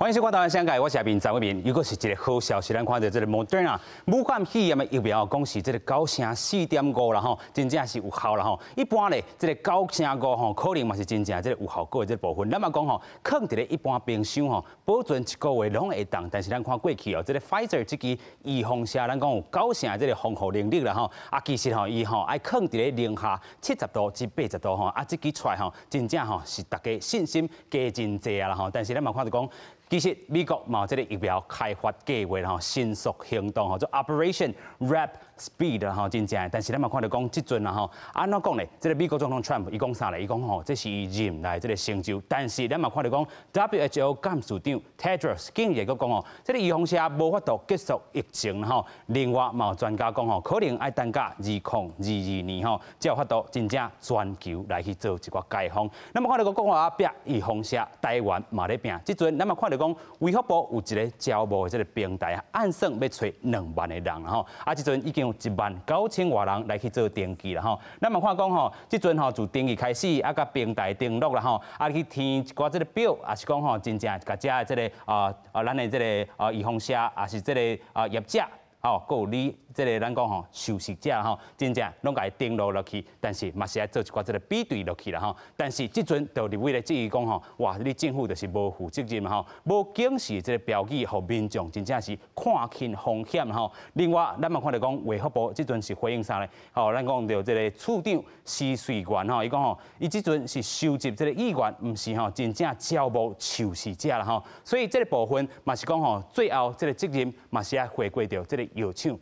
欢迎收看台湾商界，我是阿平张伟民。如果是一个好消息，咱看到这个 Moderna 武汉肺炎的疫苗，讲是这个94.5%啦吼，真正是有效啦吼。一般咧，这个95%吼，可能嘛是真正这个有效果的这个部分。咱嘛讲吼，放伫咧一般冰箱吼，保存1个月拢会当。但是咱看过去哦，这个 Pfizer 这支预防车，咱讲有90%这个防护能力啦吼。啊，其实吼，伊吼爱放伫咧零下70度至80度吼，啊，这支出来吼，真正吼是大家信心加真济啊啦吼。但是咱嘛看到讲。 其实美国嘛有这个疫苗开发计划吼，迅速行动吼，做 Operation Warp Speed 吼，真正。但是咱嘛看到讲，即阵啦吼，安怎讲咧？这个美国总统 Trump 伊讲啥咧？伊讲吼，这是伊任来这个成就。但是咱嘛看到讲 WHO 监事长 Tedros 竟然佫讲吼，这个预防车无法度结束疫情吼。另外嘛有专家讲吼，可能要等到2022年吼，才有法度真正全球来去做一个解封。咱嘛看到讲话拼预防车，台湾嘛咧拼。即阵咱嘛看到。 讲卫福部有一个招募的这个平台，按算要找2万的人吼，啊，即阵已经有19000多人来去做登记了吼。咱嘛看讲吼，即阵吼自登记开始，啊，甲平台登录啦吼，啊去填一寡这个表，也是讲吼真正甲遮的这个咱的这个预防车，也是这个业者。 哦，还有你这个咱讲吼，受试者吼，真正拢甲伊登录落去，但是嘛是爱做一寡这个比对落去啦吼。但是即阵就立委咧质疑讲吼，哇，你政府就是无负责任嘛吼，无警示这个标语，互民众真正是看清风险吼。另外，咱嘛看到讲卫福部即阵是回应啥咧？吼，咱讲到这个处长施水源吼，伊讲吼，伊即阵是收集这个意愿，毋是吼真正招募受试者啦吼。所以这个部分嘛是讲吼，最后这个责任嘛是要回归到这个。 药厂，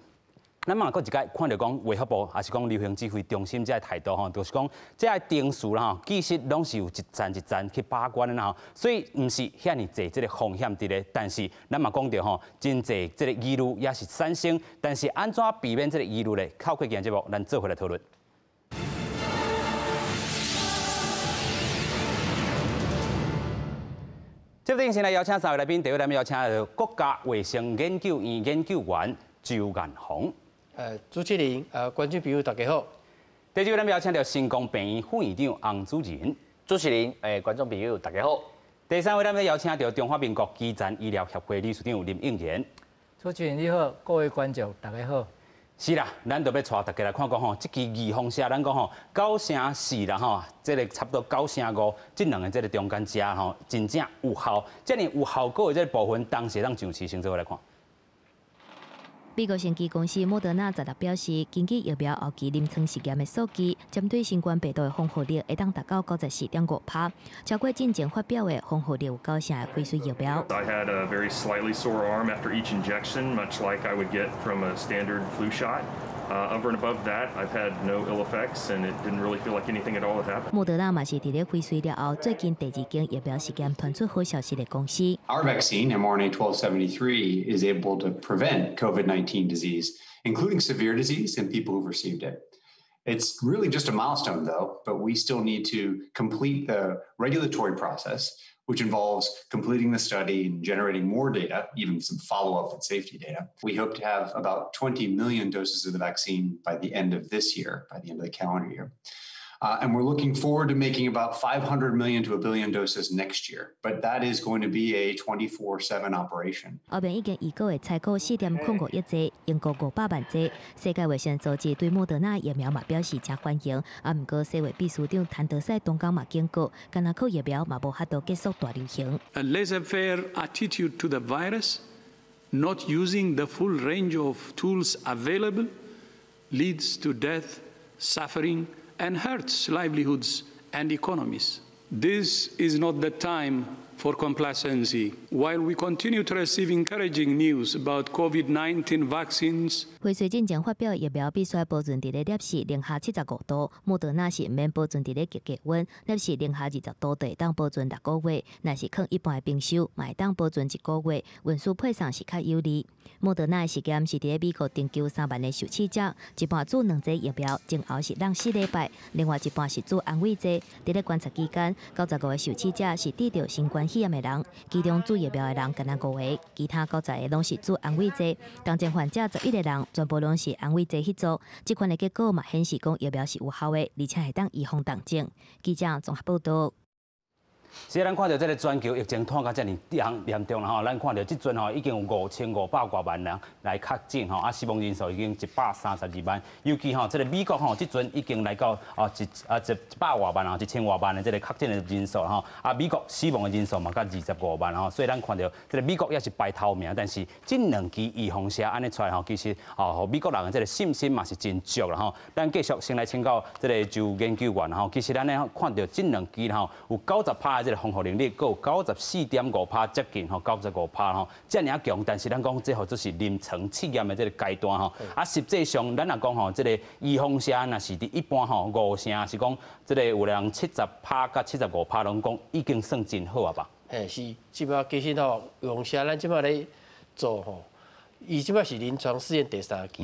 咱嘛，搁一摆看到讲卫福部，还是讲流行指挥中心这个态度吼，就是讲这个定数啦吼，其实拢是有一站一站去把关的啦吼，所以毋是遐尼济这个风险伫咧。但是咱嘛讲到吼，真济这个疑虑也是产生，但是安怎避免这个疑虑咧？靠过今日节目，咱做回来讨论。 接着先来邀请3位来宾，第一位来宾邀请到国家卫生研究院研究员周彦宏。主持人、观众朋友大家好。第二位来宾邀请到新光病院副院长洪主任。主持人、观众朋友大家好。第三位来宾邀请到中华民国基层医疗协会理事长林应元。主持人你好，各位观众大家好。 是啦，咱就要带大家来看讲吼，这支预防车，咱讲吼9%4啦吼，这个差不多9%5，这两个这个中间值吼，真正有效，这样有效果的这个部分，当时咱上市先做来看。 美国生技公司莫德纳昨日表示，根据疫苗后期临床实验的数据，针对新冠病毒的防护力会当达到94.5%，超过进前发表的防护力有9%的辉瑞疫苗。I had a very slightly sore arm after each injection, much like I would get from a standard flu shot. Over and above that, I've had no ill effects, and it didn't really feel like anything at all had happened. 莫德纳嘛是伫咧辉瑞了后，最近第2间疫苗实验传出好消息的公司。Our vaccine, mRNA-1273, is able to prevent COVID-19 disease, including severe disease in people who've received it. It's really just a milestone, though, but we still need to complete the regulatory process, which involves completing the study and generating more data, even some follow-up and safety data. We hope to have about 20 million doses of the vaccine by the end of this year, by the end of the calendar year. And we're looking forward to making about 500 million to 1 billion doses next year. But that is going to be a 24/7 operation. 后面已经预告的采购4.05亿剂，英国500万剂。世界卫生组织对莫德纳疫苗嘛表示真欢迎，不过世卫秘书长谭德赛东港嘛警告，干那靠疫苗嘛无法度结束大流行。A laissez-faire attitude to the virus, not using the full range of tools available, leads to death, suffering. And hurts livelihoods and economies. This is not the time for complacency. While we continue to receive encouraging news about COVID-19 vaccines, 辉瑞进前发表疫苗必须保存伫咧摄氏零下75度，莫德纳是毋免保存伫咧极低温，摄氏零下20度就会当保存6个月。若是放一般的冰箱，嘛会当保存1个月。运输配送是较有利。莫德纳的实验是伫咧美国登记3万个受试者，一半注2剂疫苗，前后是让4礼拜，另外一半是注安慰剂。伫咧观察期间，95个受试者是得到新冠肺炎的人，其中注疫苗的人敢若5个，其他90个拢是注安慰剂。同前患者11个人全部拢是安慰剂迄组。这款的结果嘛显示讲疫苗是有效的，而且会当预防重症。记者综合报道。是咱看到这个全球疫情拖到这么严重了吼，咱看到这阵吼已经有5500多万人来确诊吼，死亡人数已经132万，尤其吼这个美国吼这阵已经来到100多万啊，1000多万的这个确诊的人数吼，美国死亡的人数嘛到25万吼，所以咱看到这个美国也是排头名，但是这2期预防射安尼出来吼，其实美国人的这个信心嘛是真足啦吼。咱继续先来请教这个就研究员吼，其实咱咧看到这2期吼有90%的这个防护能力，佮有94.5%接近吼95%吼，这么强，但是咱讲这只是临床试验的这个阶段吼，实际上咱若讲吼，这个预防射若是伫一般吼5成是讲这个有人70%甲75%拢讲已经算真好啊吧？是，即摆其实吼，预防射咱即摆咧做吼，伊即摆是临床试验第3期，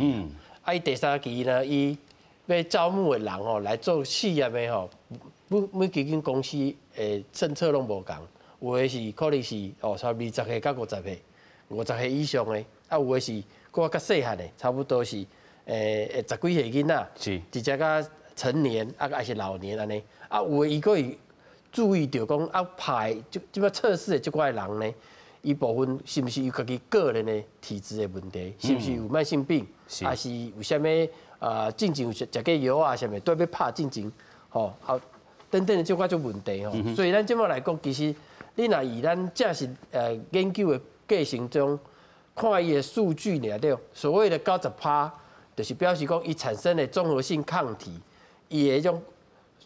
伊第3期呢，伊要招募的人吼来做试验的吼，每基金公司的政策拢无共，有的是可能是差不多20岁到50岁，50岁以上的，有的是搁较细汉的，差不多是10几岁囡仔，直接到成年还是老年安尼，有的伊搁会注意到讲拍即摆测试的即块人呢，伊部分是毋是有家己个人的体质的问题，是毋是有慢性病，还是有啥物进前有食过药啊，啥物都要拍进前，等等的即款种问题吼。所以咱即摆来讲，其实你若以咱正是研究的过程中，看伊的数据尔对，所谓的90%，就是表示讲伊产生的综合性抗体，伊的迄种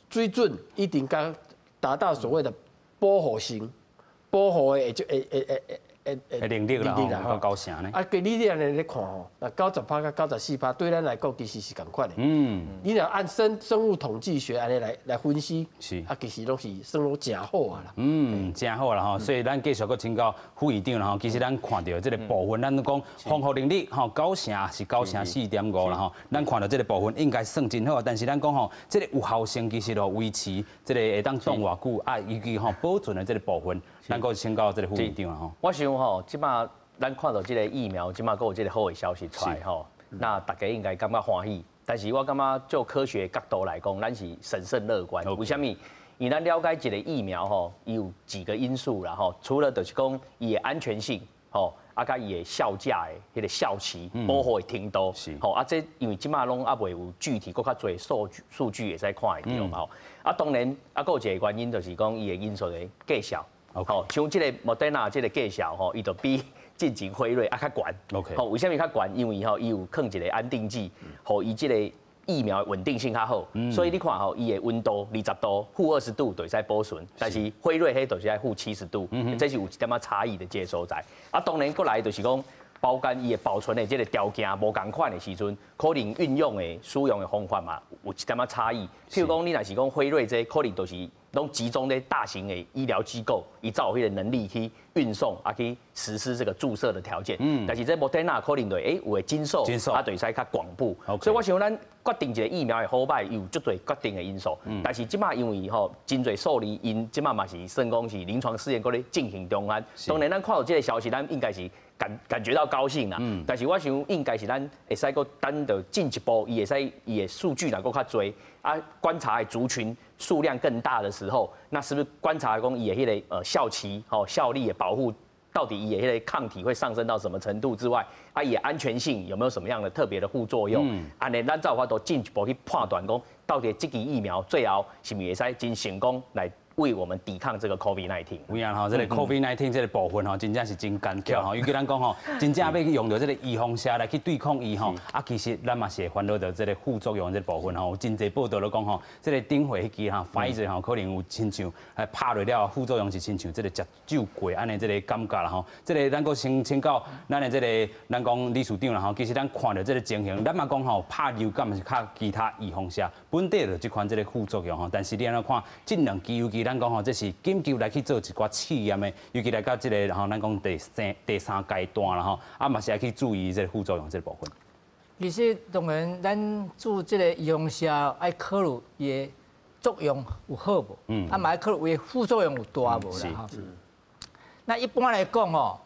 水准一定达到所谓的保护性。保护的能力啦，吼，高成呢？你安尼咧看吼，那90%甲94%对咱来讲其实是共款的。你若按生物统计学安尼来分析，其实拢是算拢真好啊啦。真好啦吼，所以咱继续搁请教副院长啦吼。其实咱看到这个部分，咱讲防护能力吼9成是9成4.5啦吼。咱看到这个部分应该算真好，但是咱讲吼，这个有效性其实维持这个会当当偌久尤其吼保存的这个部分，咱搁请教这个副院长啦吼。我想吼，即马咱看到这个疫苗，即马搁有这个好的消息出来吼，那大家应该感觉欢喜。但是我感觉就科学角度来讲，咱是审慎乐观。为什么？因为咱了解一个疫苗吼，伊有几个因素啦吼，除了就是讲伊的安全性吼，甲伊的效价的迄个效期、保护的程度，吼这因为即马拢还未有具体搁较侪数据会使看会到嘛吼。当然搁有一个原因就是讲伊的因素的计效。好，像这个莫德纳这个计效吼，伊就比进前辉瑞较悬。好，为什么较悬？因为伊有放一个安定剂，吼，伊这个疫苗稳定性较好。所以你看吼，伊的温度20度、-20度就会使保存，但是辉瑞迄就是爱-70度，这是有一点仔差异的这个所在。当然过来就是讲，包含伊的保存的这个条件无同款的时阵，可能运用的使用的方法嘛，有一点仔差异。譬如讲，你若是讲辉瑞这可能就是。拢集中在大型的医疗机构，伊才有迄个能力去运送，去实施这个注射的条件。但是这莫德纳可能就有个经受，就会使较广布。所以我想咱决定一个疫苗的好歹，有足多决定的因素。但是即马因为真侪数例因即马嘛是算讲是临床试验搁咧进行中啊。当然咱看到这个消息，咱应该是感觉到高兴啦。但是我想应该是咱会使搁等到进一步，伊会使伊的数据能够较多。观察的族群数量更大的时候，那是不是观察讲伊的迄个效期、效力的保护，到底伊的迄个抗体会上升到什么程度之外，伊的安全性有没有什么样的特别的副作用？安尼咱才有法度进一步去判断讲，到底这支疫苗最后是不是会使真成功来为我们抵抗这个 COVID-19。有影吼，这个 COVID-19 这个部分吼，真正是真艰苦吼。尤其咱讲吼，真正要用到这个预防射来去对抗伊吼，其实咱嘛是会烦恼到这个副作用这部分吼。真侪报道都讲吼，这个顶回迄支哈，Pfizer吼可能有亲像拍落了副作用是亲像这个食酒过安尼这个感觉啦吼。这个咱个先请教咱的这个咱讲理事长啦吼，其实咱看到这个情形，咱嘛讲吼，拍流感是较其他预防射，本地就这款这个副作用吼。但是你安怎看这2期尤其咱讲吼，这是紧急来去做一寡试验的，尤其来到这个吼，咱讲第三阶段啦吼，嘛是要去注意这个副作用这部分。其实当然，咱做这个预防射爱考虑伊的作用有好无，嘛爱考虑伊副作用有大无啦吼。那一般来讲吼，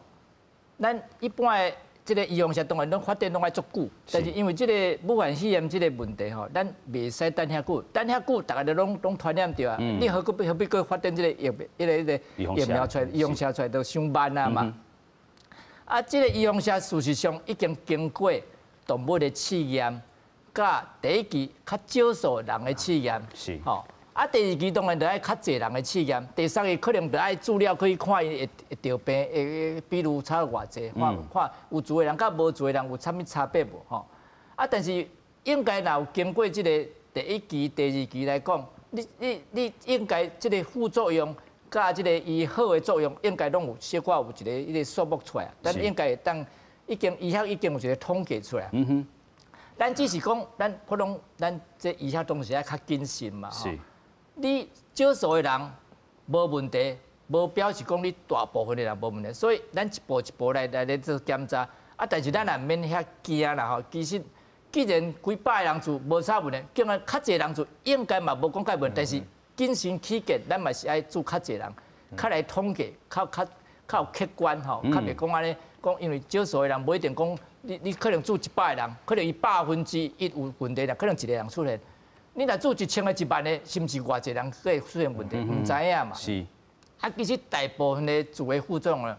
咱一般的这个医用车当然拢发展拢爱足久，但是因为这个武汉肺炎这个问题吼，咱袂使等遐久，等遐久大家都拢传染着啊。你何必搁发展这个疫苗出来，医用车出来都上慢啊嘛。啊，这个医用车事实上已经经过动物的试验，甲第一期较少数人的试验，是吼。啊，第二期当然就爱较侪人的试验，第三期可能就爱资料可以看伊会得病，比如差偌济，看有做的人甲无做的人有啥物差别无吼？啊，但是应该若有经过这个第一期、第二期来讲，你应该这个副作用甲这个伊好的作用，应该拢有小可有一个数目出来，咱应该会当医学已经有一个统计出来。咱只是讲，咱可能咱这医学东西爱较谨慎嘛吼。你少数的人无问题，无表示讲你大部分的人无问题，所以咱一步一步来做检查。啊，但是咱也免遐惊啦吼。其实既然几百个人做无啥问题，竟然较侪人做，应该嘛无讲介问题。但是谨慎起见，咱嘛是爱做较侪人，较来统计，较有客观吼，较袂讲安尼讲，因为少数的人无一定讲你可能做100个人，可能伊100%有问题啦，可能一个人出现。你若做1000个、10000个，是毋是偌济人会出现问题？唔知影嘛。是。啊，其实大部分的做的副作用啊，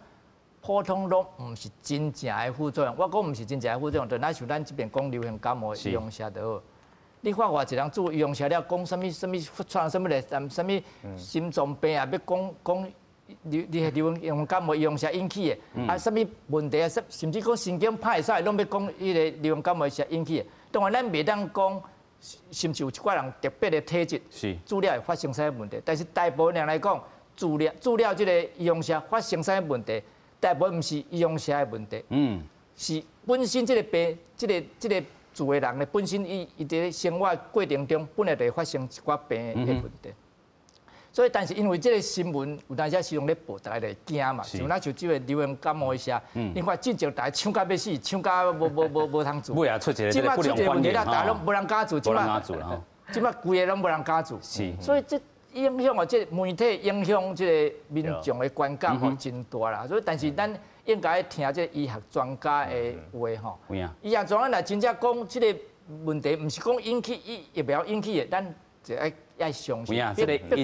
普通拢唔是真正的副作用。我讲唔是真正的副作用，就那像咱这边讲流行感冒的医用车就好。你看偌济人做医用车了，讲什么创什么来，什么心脏病啊，要讲流行感冒医用车引起的，啊，什么问题啊，甚至讲神经歹势，拢要讲迄个流行感冒车引起的。当然，咱袂当讲。甚至有一寡人特别的体质，治疗会发生啥问题？但是大部分人来讲，治疗这个医用车发生啥问题？大部分唔是医用车的问题，是本身这个病，这个住的人咧，本身伊伫生活过程中本来就会发生一寡病的问题。所以，但是因为这个新闻有当时时用咧报，大家就惊嘛。像咱像这个流行感冒一下，你看进前大家抢到要死，抢到无通做。尾啊出一个这个不良观念，大家拢无人敢做，即摆规个拢无人敢做。是。所以这影响这媒体影响这个民众的观感吼真大啦。所以，但是咱应该听这医学专家的话吼。医学专家若真正讲这个问题，唔是讲引起疫苗引起的，咱就爱相信，这个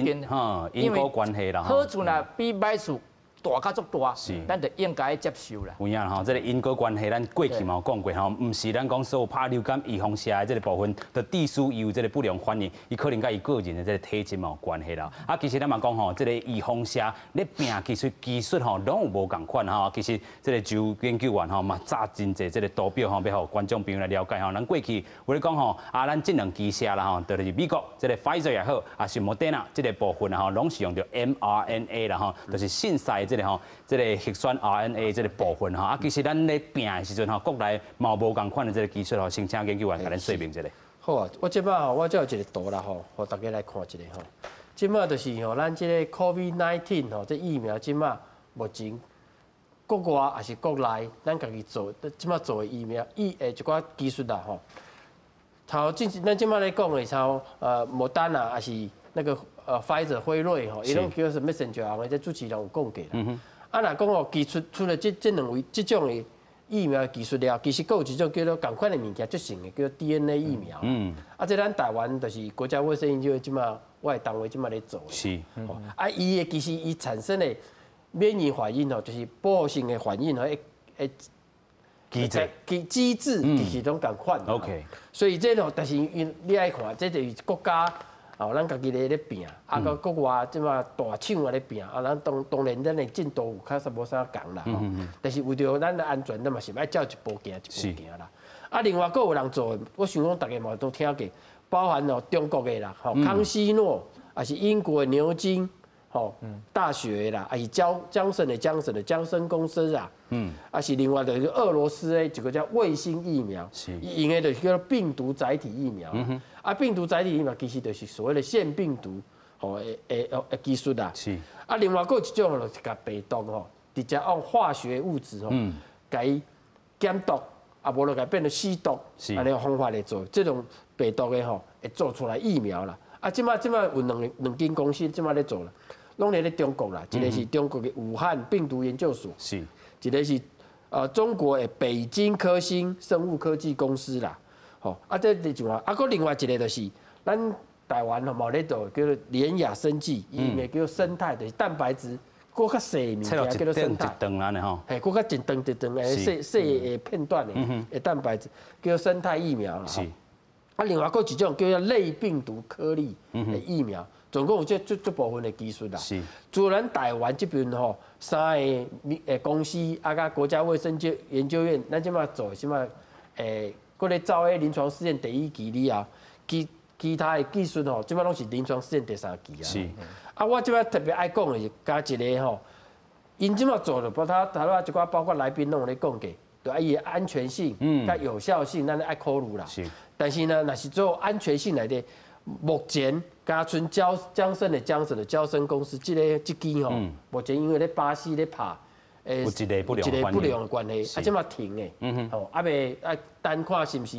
因果关系啦。好处呢比歹处大较足大，咱就应该接受啦。有影吼，这个因果关系，咱过去嘛有讲过吼，唔是咱讲所有拍流感预防车的这个部分，就致使伊有这个不良反应，伊可能甲伊个人的这个体质嘛有关系啦。啊，其实咱嘛讲吼，这个预防车咧病技术吼，拢有无共款吼。其实这个就研究员吼嘛，炸真济这个图表吼，要互观众朋友来了解吼。咱过去我咧讲吼，咱这两支车啦吼，就是美国这个 Pfizer 也好，也是 Moderna 这个部分吼，拢是用到 mRNA 啦吼，就是信使这个吼，这个核酸 RNA 这个部分吼，啊，其实咱咧病的时阵吼，国内嘛无共款的这个技术吼，先请研究员甲咱说明一下。好啊，我即摆吼，我这有一个图啦吼，互大家来看一下吼。即摆就是吼，咱这个 COVID-19 吼，这疫苗即摆目前国外也是国内，咱家己做，即摆做的疫苗，一寡技术啦吼。咱即摆咧讲的像莫丹娜也是那个Pfizer 辉瑞吼，伊拢叫是 messenger 的，这主持人有讲过啦。啊，若讲哦，技术出了这两位这种的疫苗技术了，其实还有一种叫做同款的物件，最新的叫 DNA 疫苗。啊，这咱台湾就是国家卫生研究即马，我的单位即马咧做。是。啊，伊的其实伊产生的免疫反应哦，就是报复性的反应和机制其实拢共款。OK。所以这种，但是你爱看，这就是国家。哦，咱家己咧拼，啊，个国外即马大厂啊咧拼，啊，咱当然咱的进度有较无啥共啦吼。但是为着咱的安全，咱嘛是爱照一步行一步行啦。啊，另外佫有人做，我想讲大家嘛都听过，包含哦中国的啦，吼康熙诺，还是英国的牛津，吼大学啦，还是江省的江生公司啊，啊是另外的俄罗斯的一个叫卫星疫苗，用的就是叫病毒载体疫苗。啊，病毒载体疫苗其实就是所谓的腺病毒吼的技术啦。是。啊，另外佫有一种就是甲病毒吼，直接用化学物质吼，甲伊减毒，啊无就甲变成吸毒，安尼方法来做，这种病毒的吼会做出来疫苗啦。啊，即摆有两间公司即摆咧做啦，拢咧中国啦，一个是中国的武汉病毒研究所，是，一个是中国的北京科兴生物科技公司啦，吼啊，这就像啊，搁另外一个就是咱台湾吼，某咧做叫做联雅生技，伊咪叫做生态，就是蛋白质搁较细物件叫做生态。一顿安尼吼，嘿，搁较一顿诶细的片段的蛋白质，叫做生态疫苗啦。是。啊，另外搁一种叫做类病毒颗粒的疫苗。总共有这部分的技术啦。是。除咱台湾这边吼，3个公司啊，甲国家卫生研究院，咱即马做什么？搁咧走迄临床试验第1期以后，其他的技术吼，即马拢是临床试验第3期啊。是。啊，我即马特别爱讲的是加一个吼，因即马做了，包括来宾拢有咧讲过，对啊，伊的安全性、甲有效性，咱爱考虑啦。是。但是呢，若是做安全性来的，目前嘉春江生的交生公司，这支吼，目前因为咧巴西咧拍，有一个不良的关系，啊，即马停的，吼，啊未啊单看是毋是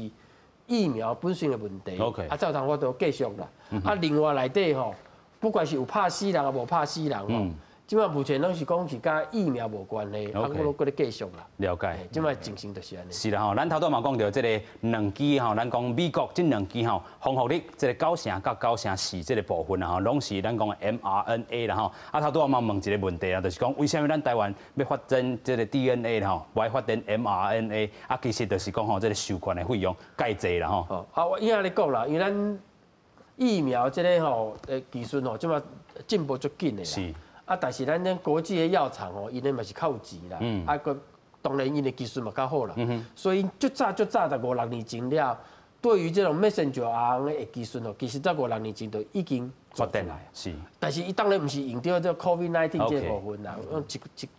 疫苗本身的问题，啊，照常我都继续啦，啊，另外内底吼，不管是有拍死人啊，无拍死人吼。即马目前拢是讲是甲疫苗无关系，啊，我搁咧继续啦。了解。即马进行就是安尼。是啦吼，咱头拄嘛讲到即个两支吼，咱讲美国这两支吼，防护力即个9%到9%这个部分啦吼，拢是咱讲的 mRNA 啦吼。啊，头拄我嘛问一个问题啊，就是讲为什么咱台湾要发展即个 DNA 啦吼，不爱发展 mRNA？ 啊，其实就是讲吼，即个授权的费用介济啦吼。啊，我以下咧讲啦，因为咱疫苗即个吼技术吼，即马进步足紧的啦。是。啊，但是咱国际的药厂哦，因咧嘛是较有钱啦，啊个当然因的技术嘛较好啦，所以足早在5、6年前了，对于这种 messenger RNA 的技术哦，其實在5、6年前就已經做出來。是。但是伊當然唔是用到這 COVID-19 這部分啦，用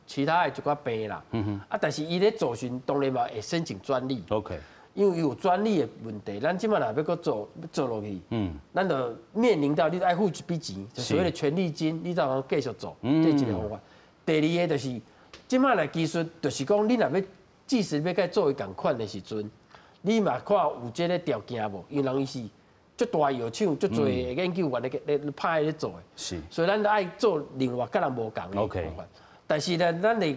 其他的一寡病啦。啊，但是伊咧做時當然嘛會申請專利。OK。因為有專利的問題，咱即馬若要擱做落去，咱就面臨到你愛付一筆錢，就所謂的權利金，你才能繼續做，這一個方法。第二個就是，即馬來技術就是講，你若要即使要甲做伊共款的時陣，你嘛看有這個條件無？因為人伊是足大藥廠，足多研究員咧派咧做的，是，所以咱就愛做另外甲人無共的方法。但是呢，咱的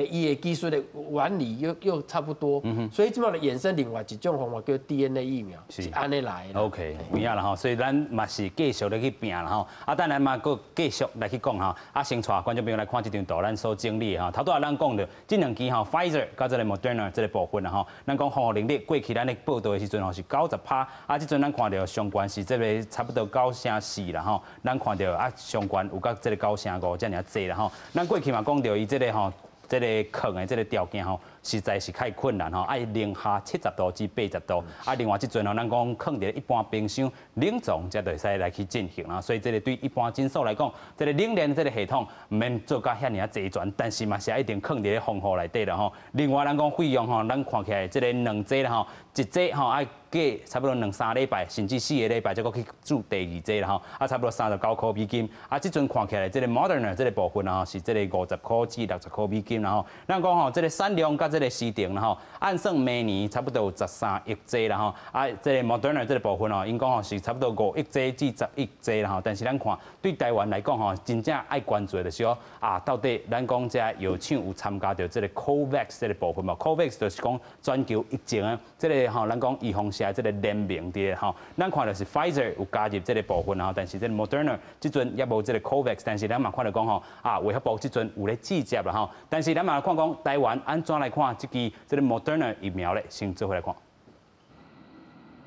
伊的技术的原理又差不多，所以即马就衍生另外一种方法叫 DNA 疫苗，是安尼来的。OK， 有影啦吼，所以咱嘛是继续咧去拼啦吼。啊，等咱嘛搁继续来去讲吼。啊，先带观众朋友来看这张图，咱所经历的吼。头拄仔咱讲到这两支吼 ，Pfizer 甲这个 Moderna 这个部分啦吼。咱讲防护能力，过去咱咧报道的时阵吼是90%，啊，这阵咱看到相关是这个差不多9.4%啦吼。咱看到啊，相关有甲这个9.5这尔济啦吼。咱过去嘛讲到伊这个吼。这个抗的这个条件吼，实在是太困难吼，爱零下70度至80度。啊，另外即阵吼，咱讲放伫一般冰箱冷藏，才会使来去进行啦。所以这个对一般诊所来讲，这个冷链这个系统唔免做甲遐尔齐全，但是嘛是一定放伫咧防护内底啦吼。另外咱讲费用吼，咱看起来这个两剂啦吼，一剂吼爱隔差不多2、3礼拜，甚至4个礼拜才搁去注第2剂啦吼。啊，差不多39块美金。啊，即阵看起来这个 Moderna 这个部分啊，是这个50块至60块美金。然后，咱讲吼，这个产量甲这个市场啦吼，按算明年差不多有13亿剂啦吼。啊，这个 Moderna 这个部分哦，因讲吼是差不多5亿剂至10亿剂啦吼。但是咱看对台湾来讲吼，真正爱关注的就是说啊，到底咱讲这药厂有参加到这个 COVAX 这个部分嘛 ？COVAX 就是讲全球疫情啊，这个吼咱讲预防下这个联名的吼。咱看到是 Pfizer 有加入这个部分吼，但是这个 Moderna 这阵也无这个 COVAX， 但是咱嘛看到讲吼啊，卫福部这阵有咧制接啦吼，但是咱嘛来看讲台湾安怎来看这支这个 Moderna 疫苗咧，先做回来看。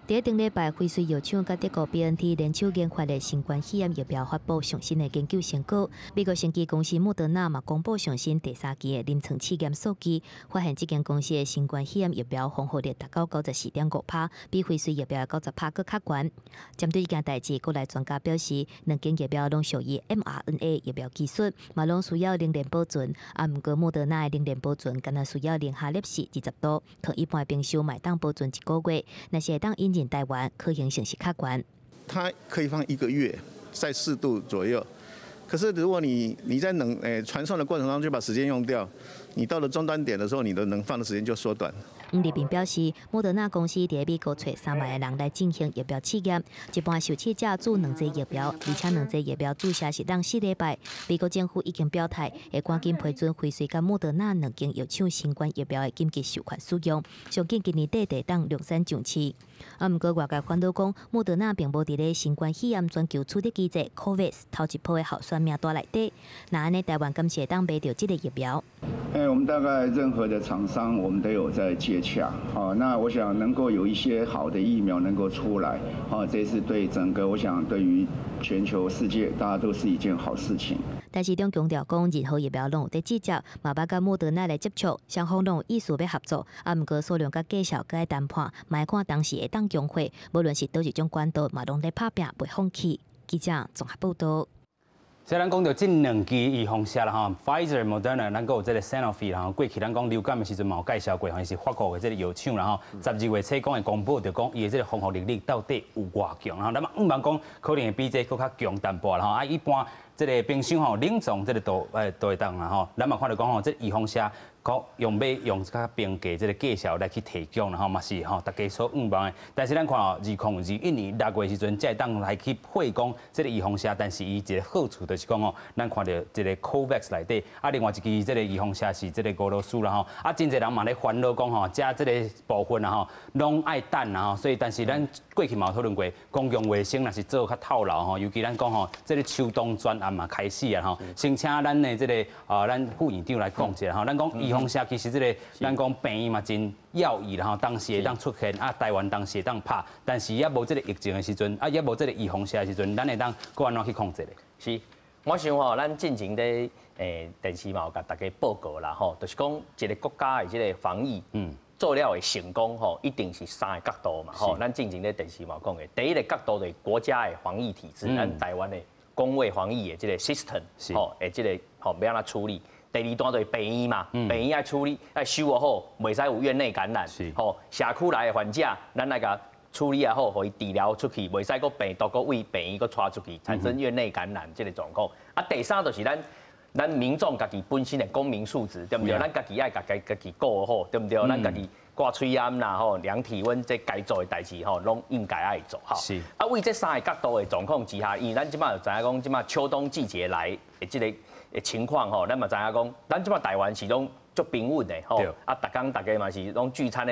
第一顶礼拜，辉瑞药厂甲德国 BNT 联手研发的新冠肺炎疫苗发布上新的研究成果。美国生技公司莫德纳嘛公布上新第3期的临床试验数据，发现这间公司的新冠肺炎疫苗防护力达到94.5%，比辉瑞疫苗的90%更较悬。针对这件代志，国内专家表示，两间疫苗拢属于 mRNA 疫苗技术，嘛拢需要冷链保存。啊，不过莫德纳的冷链保存，敢若需要零下摄氏20度，同一般冰箱买当保存1个月，那是会当引进台湾可行性是较悬。它可以放1个月，在4度左右。可是如果你在传送的过程当中就把时间用掉，你到了终端点的时候，你的能放的时间就缩短。立平表示，莫德纳公司伫美国找3万个人来进行疫苗试验，一般受试者注2剂疫苗，而且2剂疫苗注射是当4礼拜。美国政府已经表态，会赶紧批准辉瑞甲莫德纳2间药厂新冠疫苗的紧急授权使用，上紧今年底当量产上市。不过外界反对讲，莫德纳并无伫咧新冠肺炎全球处理机制 COVAX 头一波的候选名单内底。那安尼台湾敢是会当买到这个疫苗？我们大概任何的厂商，我们都有在接洽。好，那我想能够有一些好的疫苗能够出来，好，这是对整个我想对于全球世界大家都是一件好事情。但是中强调讲，任何疫苗拢有在制作，嘛捌甲莫德纳来接触，双方拢有意思要合作。不过数量甲价效该谈判，卖看当时会当融会，无论是倒一种管道，嘛拢在拍拼袂放弃。记者综合报道。虽然讲到这2支预防剂啦吼 ，Pfizer、Moderna， 咱有这个 Sanofi 啦吼，过去咱讲流感的时阵嘛有介绍过，还是法国的这个药厂啦吼，12月初讲会公布，就讲伊的这个防护能力到底有偌强，然后咱嘛毋茫讲可能会比这更较强淡薄啦吼，一般这个冰箱吼冷藏这个都会当啦吼，咱嘛看到讲吼，这预防剂用较平价这个价效来去提供啦吼，嘛是吼大家所毋茫的。但是咱看哦，2021年6月时阵才会当来去配讲这个预防剂，但是伊一个好处就是讲哦，咱看到这个 COVAX 内底，另外一支这个预防剂是这个俄罗斯啦吼，真侪人嘛咧烦恼讲吼，加这个部分啦吼，拢爱等啦吼，所以但是咱过去嘛有讨论过，公共卫生若是做较透漏吼，尤其咱讲吼，这个秋冬专案嘛开始啊吼，先请咱的这个咱副院长来讲一下吼，咱讲预防剂其实这个咱讲病嘛真要义啦吼，当时会当出现台湾当时会当拍，但是也无这个疫情的时阵，也无这个预防剂的时阵，咱会当搁安怎去控制咧？是，我想吼，咱进前咧电视嘛有甲大家报告啦吼，就是讲一个国家的这个防疫，做了的成功吼，一定是3个角度嘛吼。咱进前咧电视嘛讲的，第一个角度就是国家的防疫体制，咱台湾的公卫防疫的这个 system， 吼，这个吼要安怎处理？第2段就是病院嘛，病院要处理，要修好，袂使有院内感染，吼，社区内的患者，咱来甲处理也好，互伊治疗出去，袂使个病毒个为病院个传出去，产生院内感染这个状况。第3就是咱民众家己本身的公民素质，对不对？咱家己爱家己顾好，对不对？咱家己挂喙烟啦，吼，量体温，这该做的代志吼，拢应该爱做哈。是。为这3个角度的状况之下，因为咱即马就知影讲，即马秋冬季节来的这个情况吼，咱嘛知影讲，咱即马台湾是拢足平稳的吼，大家嘛是拢聚餐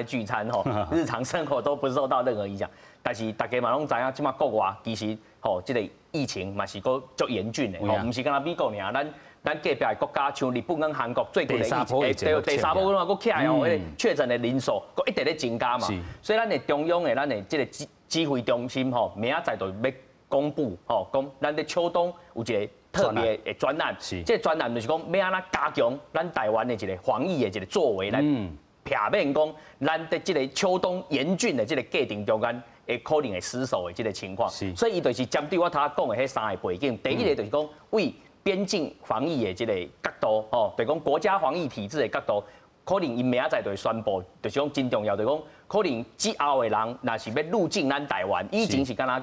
吼，日常生活都不受到任何影响。但是大家嘛拢知影，即马国外其实吼，这个疫情嘛是个足严峻的吼，唔是干那美国尔，咱隔壁的国家像日本跟韩国最近的疫情，第3波嘛，佫起来哦，迄个确诊的人数佫一直咧增加嘛，所以咱的中央的咱的这个指挥中心吼，明仔载就要公布吼，讲咱的秋冬有一个特别的专案，这专案就是讲要安怎加强咱台湾的一个防疫的一个作为来避免讲咱的这个秋冬严峻的这个过程中间会可能会失守的这个情况，所以伊就是针对我头讲的迄3个背景，第一个就是讲为边境防疫的这个角度，吼，就是讲国家防疫体制的角度，可能因明仔载就会宣布，就是讲真重要，就是讲可能之后的人若是要入境咱台湾，以前是敢若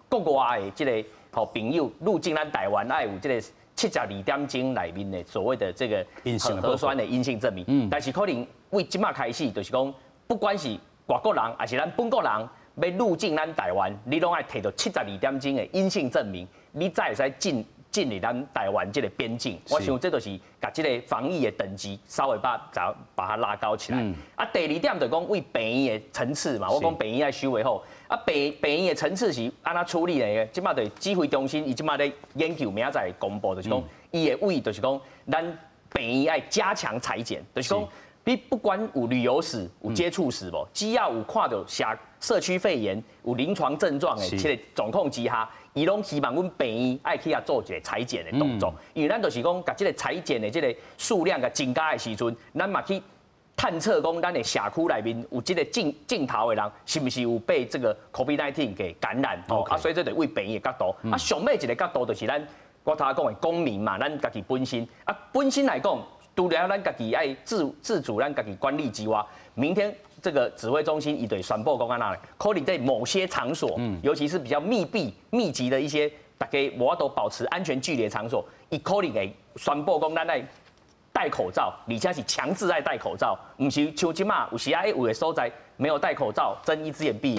讲国外的这个好朋友入境咱台湾，爱有这个72点钟内面的所谓的这个核酸的阴性证明，但是可能为即马开始，就是讲不管是外国人还是咱本国人要入境咱台湾，你拢爱摕到72点钟的阴性证明，你才会使进入咱台湾这个边境。我想这就是把这个防疫的等级稍微把它拉高起来。第2点就是讲为病院的层次嘛，我讲病院要修为好。病院的层次是安怎处理呢？即马对指挥中心，伊即马咧研究，明仔载公布，就是讲伊的为就是讲咱病院要加强采检，就是讲你不管有旅游史、有接触史无，只要有看到社区肺炎、有临床症状的这个状况之下，伊拢希望阮病院爱去做一个采检的动作，因为咱就是讲，甲这个采检的这个数量甲增加的时阵，咱嘛去探测讲咱的社区内面有这个镜头的人，是不是有被这个 COVID-19 给感染？所以这就为病院的角度。上尾一个角度就是咱我头讲的公民嘛，咱家己本身本身来讲，除了咱家己爱自主咱家己管理之外，明天这个指挥中心伊对宣布讲安那咧，可能在某些场所，尤其是比较密集的一些大家无法度保持安全距离的场所，伊可能会宣布讲咱来戴口罩，而且是强制爱戴口罩，唔是像即马有时啊，有的所在没有戴口罩，睁一只眼闭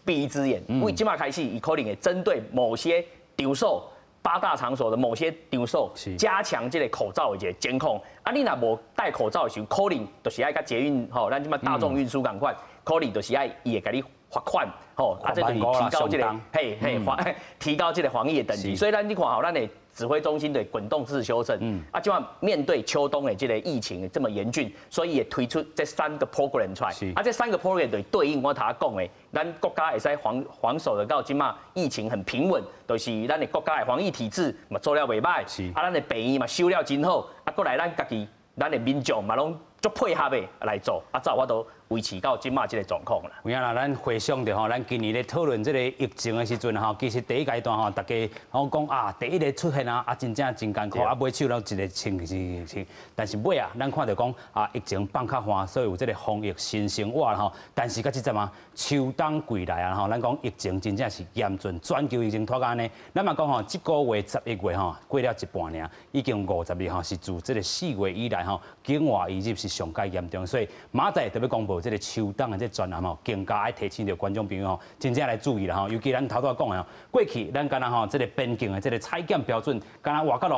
一只眼。为即马开始，伊可能会针对某些场所、8大场所的某些场所，加强这个口罩的一个监控。啊，你若无戴口罩的时候，可能就是爱甲捷运吼，咱即马大众运输共款，可能就是爱伊会甲你罚款，吼，啊，这就是提高这个提高这个防疫的等级。所以咱你看吼，咱的指挥中心的滚动式修正，啊，就要面对秋冬的这个疫情这么严峻，所以也推出这3个 program 出来。啊，这3个 program 就对应我头讲的，咱国家会使防守得到今嘛疫情很平稳，就是咱的国家的防疫体制嘛做了袂歹，啊，咱的病院嘛修了真好，啊，过来咱家己咱的民众嘛拢足配合的来做，啊，才有法度维持到今嘛这个状况啦。有影啦，咱回想着吼，咱今年咧讨论这个疫情的时阵吼，其实第一阶段吼，大家吼讲啊，第一个出现啊，真正真艰苦，啊，买手了一个清，但是尾啊，咱看到讲啊，疫情放较缓，所以有这个防疫新生活啦吼。但是到即阵啊，秋冬归来啊吼，咱讲疫情真正是严峻，全球疫情拖到安尼，咱嘛讲吼，这个月11月吼过了一半年，已经50日吼，是自这个4月以来吼，境外移入是上界严重，所以明仔特别公布这个秋冬的这专栏吼，更加爱提醒着观众朋友吼，真正来注意啦吼。尤其咱头拄讲的吼，过去咱敢若吼，这个边境的这个采检标准，敢若外国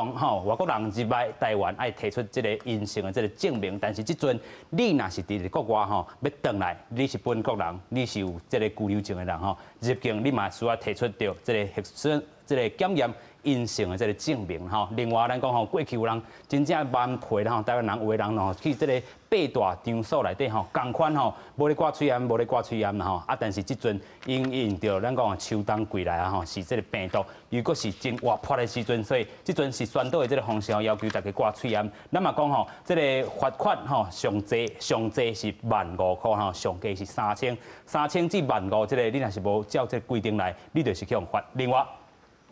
人入来台湾爱提出这个阴性的这个证明，但是即阵你若是伫国外吼要转来，你是本国人，你是有这个居留证的人吼，入境你嘛需要提出着这个核酸这个检验阴性的这个证明吼。另外咱讲吼，过去有人真正蛮配啦吼，台湾人有的人吼去这个8大场所内底吼，共款吼，无咧挂喙炎，无咧挂喙炎啦吼。啊，但是即阵因应着咱讲秋冬归来啊吼，是这个病毒如果是真活泼的时阵，所以即阵是宣导的这个方式吼，要求大家挂喙炎。咱嘛讲吼，这个罚款吼上济是15000块吼，上低是3000至15000，这个你若是无照这规定来，你就是去用罚。另外，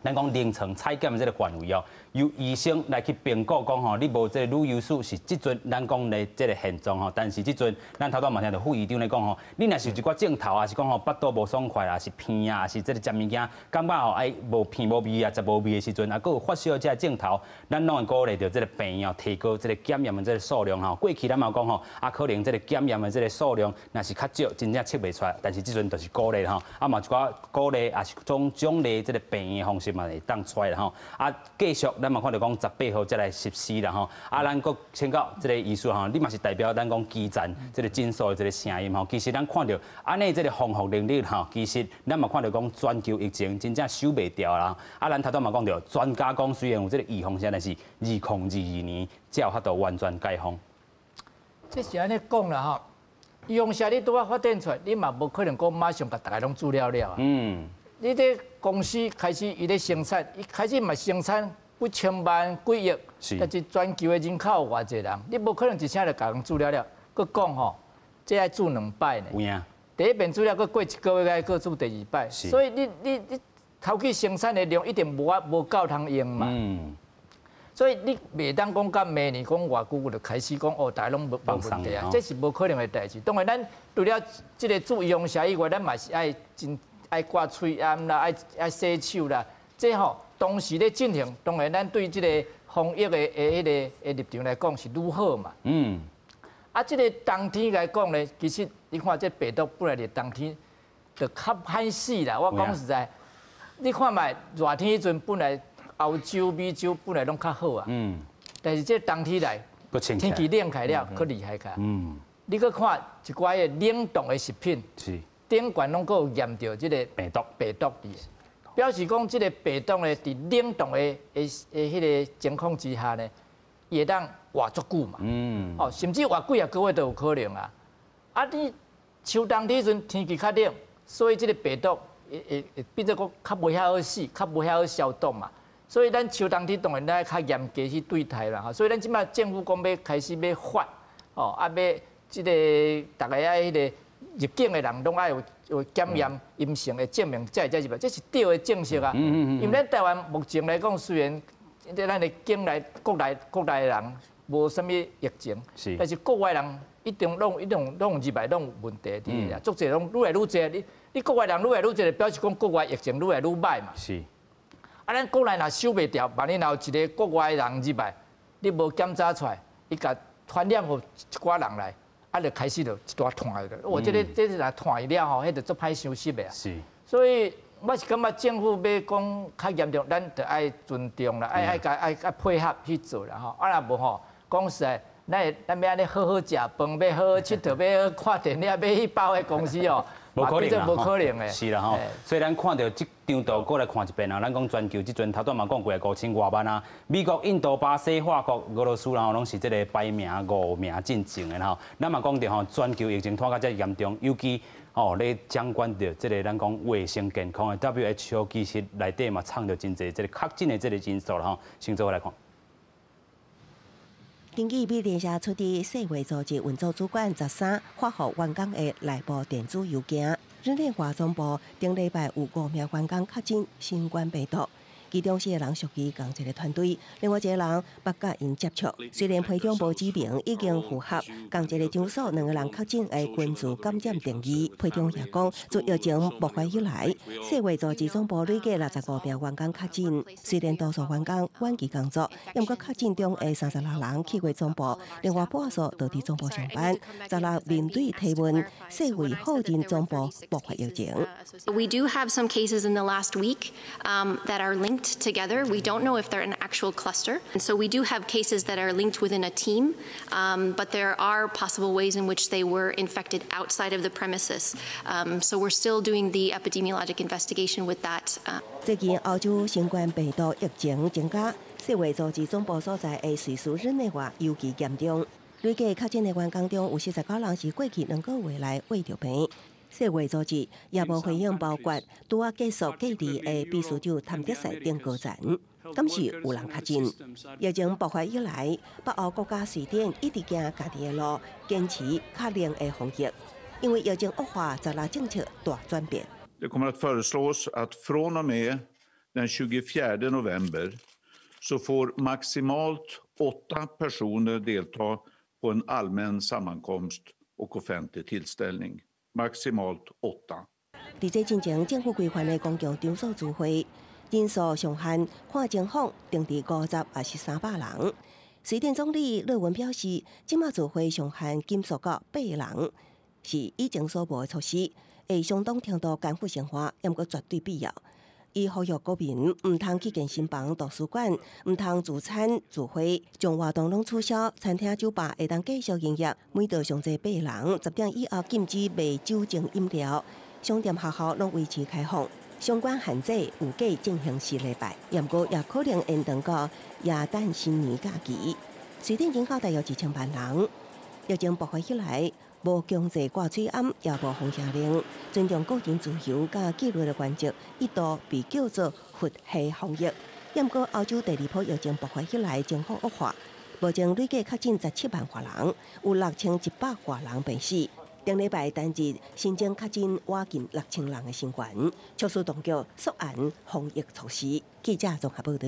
咱讲临床采检的这个范围哦，由医生来去评估讲吼，你无这个旅游史是即阵咱讲的这个现状吼。但是即阵咱头拄嘛听到副院长来讲吼，你若是一寡镜头啊，是讲吼腹肚无爽快啊，是偏啊，是这个食物件感觉吼哎无偏无味啊，食无味的时阵，啊，佫有发烧这镜头，咱拢会鼓励着这个病院提高这个检验的这个数量吼。过去咱嘛讲吼，啊可能这个检验的这个数量若是较少，真正测袂出来，但是即阵就是鼓励吼，啊嘛一寡鼓励也是种奖励这个病院的方式。嘛会当出来啦吼，啊，继续咱嘛看到讲18号再来实施啦吼，啊，咱佫请教这个医师吼，你嘛是代表咱讲基层这个诊所的这个声音吼，其实咱看到安尼这个防护能力吼，其实咱嘛看到讲全球疫情真正守袂掉啦，啊，咱头拄嘛讲到专家讲虽然有这个预防针，但是2022年才有法度完全解封。这是安尼讲啦吼，预防针你拄仔发展出来，你嘛无可能讲马上把大家拢治疗了啊。你这公司开始伊咧生产，伊开始嘛生产几千万、几亿，但是全球的人口有偌济人，你无可能一下就甲人治疗了。佮讲吼，这爱治2摆呢。有影。第一遍治疗，佮过1个月，佮治第2摆。所以你头去生产的量一定无够通用嘛。所以你袂当讲到明年讲偌久就开始讲哦，大家拢无问题啊，这是无可能的代志。当然，咱除了这个注意用下以外，咱嘛是爱挂喙炎啦，爱洗手啦，这吼同时咧进行，当然咱对这个防疫的立场来讲是愈好嘛。啊，这个冬天来讲咧，其实你看这病毒本来就冬天就较歹死啦。我讲实在，你看卖热天迄阵本来欧洲、美洲本来拢较好啊。但是这冬天来，天气冷开了，可厉害开。你去看一寡个冷冻的食品。顶悬拢有验到这个病毒伫，表示讲这个病毒呢，伫冷冻的迄个情况之下呢，也当活足久嘛。哦，甚至活几啊个月都有可能啊。啊，你秋冬天阵天气较冷，所以这个病毒会变做讲较袂遐好死，较袂遐好消毒嘛。所以咱秋冬天当然咱较严格去对待啦。所以咱即摆政府讲要开始要发，哦，啊要这个大家爱迄个。入境的人拢爱有检验阴性的证明，才入来，这是对的政策啊。因为咱台湾目前来讲，虽然咱的境内国内的人无啥物疫情，但是国外人一定拢入来拢有问题伫啦。足侪拢愈来愈侪，你国外人愈来愈侪，表示讲国外疫情愈来愈歹嘛。是。啊，咱国内若守袂掉，万一若有一个国外人入来，你无检查出来，伊甲传染互一寡人来，啊，就开始就一大团的。我这是来团了吼，迄就做歹收拾的啊。是。所以我是感觉政府要讲较严重，咱就爱尊重啦，爱配合去做啦吼。啊，若无吼，讲实在，咱要安尼好好食饭，要好好佚佗，要看电影，要去包个公司哦。无可能啦，无可能的。是啦吼，所以咱看到这张图，过来看一遍啊。咱讲全球即阵头段嘛讲过5000多万啊，美国、印度、巴西、法国、俄罗斯然后拢是这个排名5名进前的吼。咱嘛讲到吼，全球疫情拖到遮严重，尤其哦咧掌管着这个咱讲卫生健康的 WHO 其实内底嘛藏着真侪这个确诊的这个因素啦吼。先做来看。根据美联社出的世卫组织运作主管13发布员工的内部电子邮件，日内瓦总部顶礼拜有5名员工确诊新冠病毒，其中4个人属于同一个团队，另外1个人捌甲因接触。虽然批中无指明已经符合同一个场所2个人确诊的群聚感染定义，批中也讲，自疫情爆发以来，世卫组织总部累计65名员工确诊。虽然多数员工远期工作，但过确诊中的36人去过总部，另外半数都伫总部上班。16面对提问，世卫好人总部爆发疫情。We do have some cases in the last week that are linked together. We don't know if they're an actual cluster. And so we do have cases that are linked within a team, but there are possible ways in which they were infected outside of the premises. So we're still doing the epidemiologic investigation with that. 最近欧洲新冠病毒疫情增加，世卫组织总部所在的瑞士日内瓦尤其严重。累计确诊的员工中有49人是过去2个月来胃着病。世卫组织也无回应包括拄啊结束隔离的秘书长谭德赛等个人，敢是有人确诊。疫情爆发以来，北欧国家瑞典一直行家己的路，坚持较严的防疫，因为疫情恶化，则拉政策大转变。Det kommer att föreslås att från och med den 24 november så får maximalt 8 personer delta på en allmän sammankomst och offentlig tillställning. Maximalt 8. 伫这进前，政府规范的公共场所聚会人数上限，看情况定伫50还是300人。瑞典总理勒文表示，即马聚会上限减缩到8人，是以前所无的措施，会相当程度减负生活，也毋过绝对必要。伊呼吁国民唔通去健身房、图书馆，唔通自餐聚会，将活动拢取消。餐厅、酒吧会当继续营业，每桌上侪8人。10点以后禁止卖酒精饮料。商店、学校拢维持开放。相关限制有计进行4礼拜，也毋过也可能延长到耶诞新年假期。瑞典人口大约1000万人，疫情爆发以来，无强制挂嘴暗，也无封城令，尊重个人自由甲纪律的原则，一度被叫做佛系防疫。也毋过，欧洲第2波疫情爆发以来，情况恶化，目前累计确诊17万多人，有6100多人病死。顶礼拜单日新增确诊挖近6000人的新冠，促使当局缩严防疫措施。记者综合报道。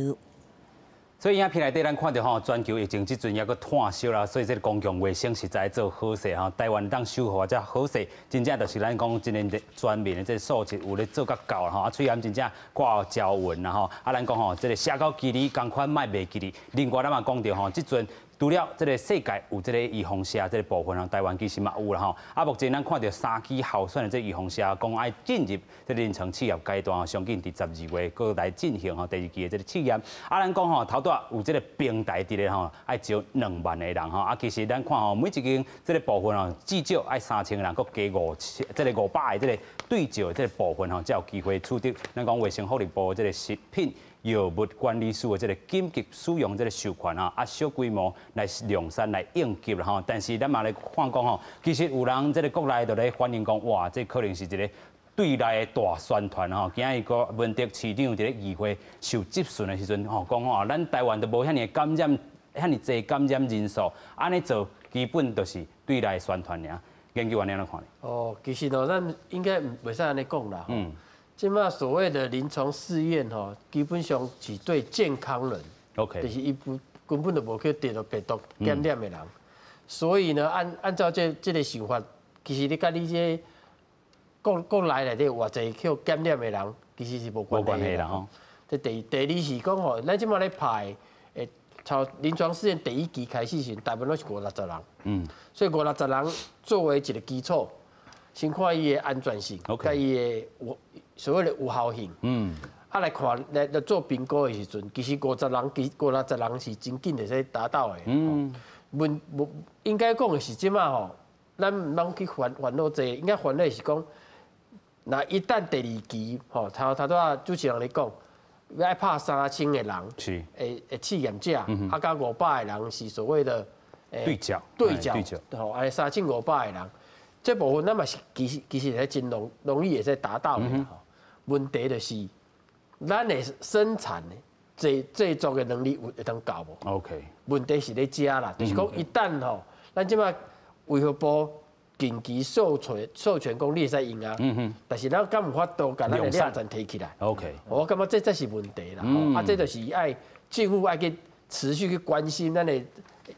所以影片内底咱看到吼，全球疫情即阵也搁炭烧啦，所以这个公共卫生实在做好势吼。台湾当守护或者好势，真正就是咱讲真个全面的这素质有咧做甲够啦吼。啊，虽然真正挂条纹啦吼，啊咱讲吼，这个社交距离同款卖袂距离。另外咱嘛讲到吼，即阵。除了这个世界有这个预防射这个部分，台湾其实嘛有啦吼。啊，目前咱看到3期候选的这预防射，讲爱进入这临床试验阶段，相信伫12月搁来进行吼第2期的这个试验。啊，咱讲吼头段有这个平台伫咧吼，爱招2万个人吼。啊，其实咱看吼每一间这个部分吼，至少爱3000个人，搁加500这个500个这个对照的这个部分吼，才有机会取得咱讲卫生福利部这个食品药物管理署的这个紧急使用这个授权啊，小规模来量产来应急啦吼。但是咱嘛来看讲吼，其实有人这个国内就咧反映讲，哇，这可能是一个对内的大宣传吼。今日个文德市长伫咧议会受质询的时阵吼，讲吼，咱台湾都无遐尼感染，遐尼济感染人数，安尼做基本就是对内宣传尔。研究员你安怎看呢？哦，其实哦，咱应该袂使安尼讲啦。即马所谓的临床试验吼，基本上是对健康人 ，OK， 就是伊根本就无去得到病毒感染的人，所以呢，按照这个想法，其实你甲你这国内底偌济去感染的人，其实是无关系啦吼。这第二是讲吼，咱即马咧拍诶从临床试验第1期开始时，大部分都是50-60人。所以50-60人作为一个基础，先看伊的安全性，甲伊的所谓的有效性。来看来做评估的时阵，其实50人、50-60人是真紧会使达到的。应该讲的是即马吼，咱唔通去烦恼这，应该烦恼是讲，那一旦第2期吼，头拄仔主持人咧讲。要拍3000个人，是试验者，甲500个人是所谓的对角，吼，安尼3500个人，这部分咱嘛是其实是真容易会使达到的吼。问题就是咱的生产的制作的能力会当够无 ？OK。问题是咧遮啦，就是讲一旦吼，咱即摆卫福部紧急授权讲你会使用啊，但是咱敢有法度把咱的量产提起来 ？OK， 我感觉这才是问题啦。这就是爱政府爱去持续去关心咱的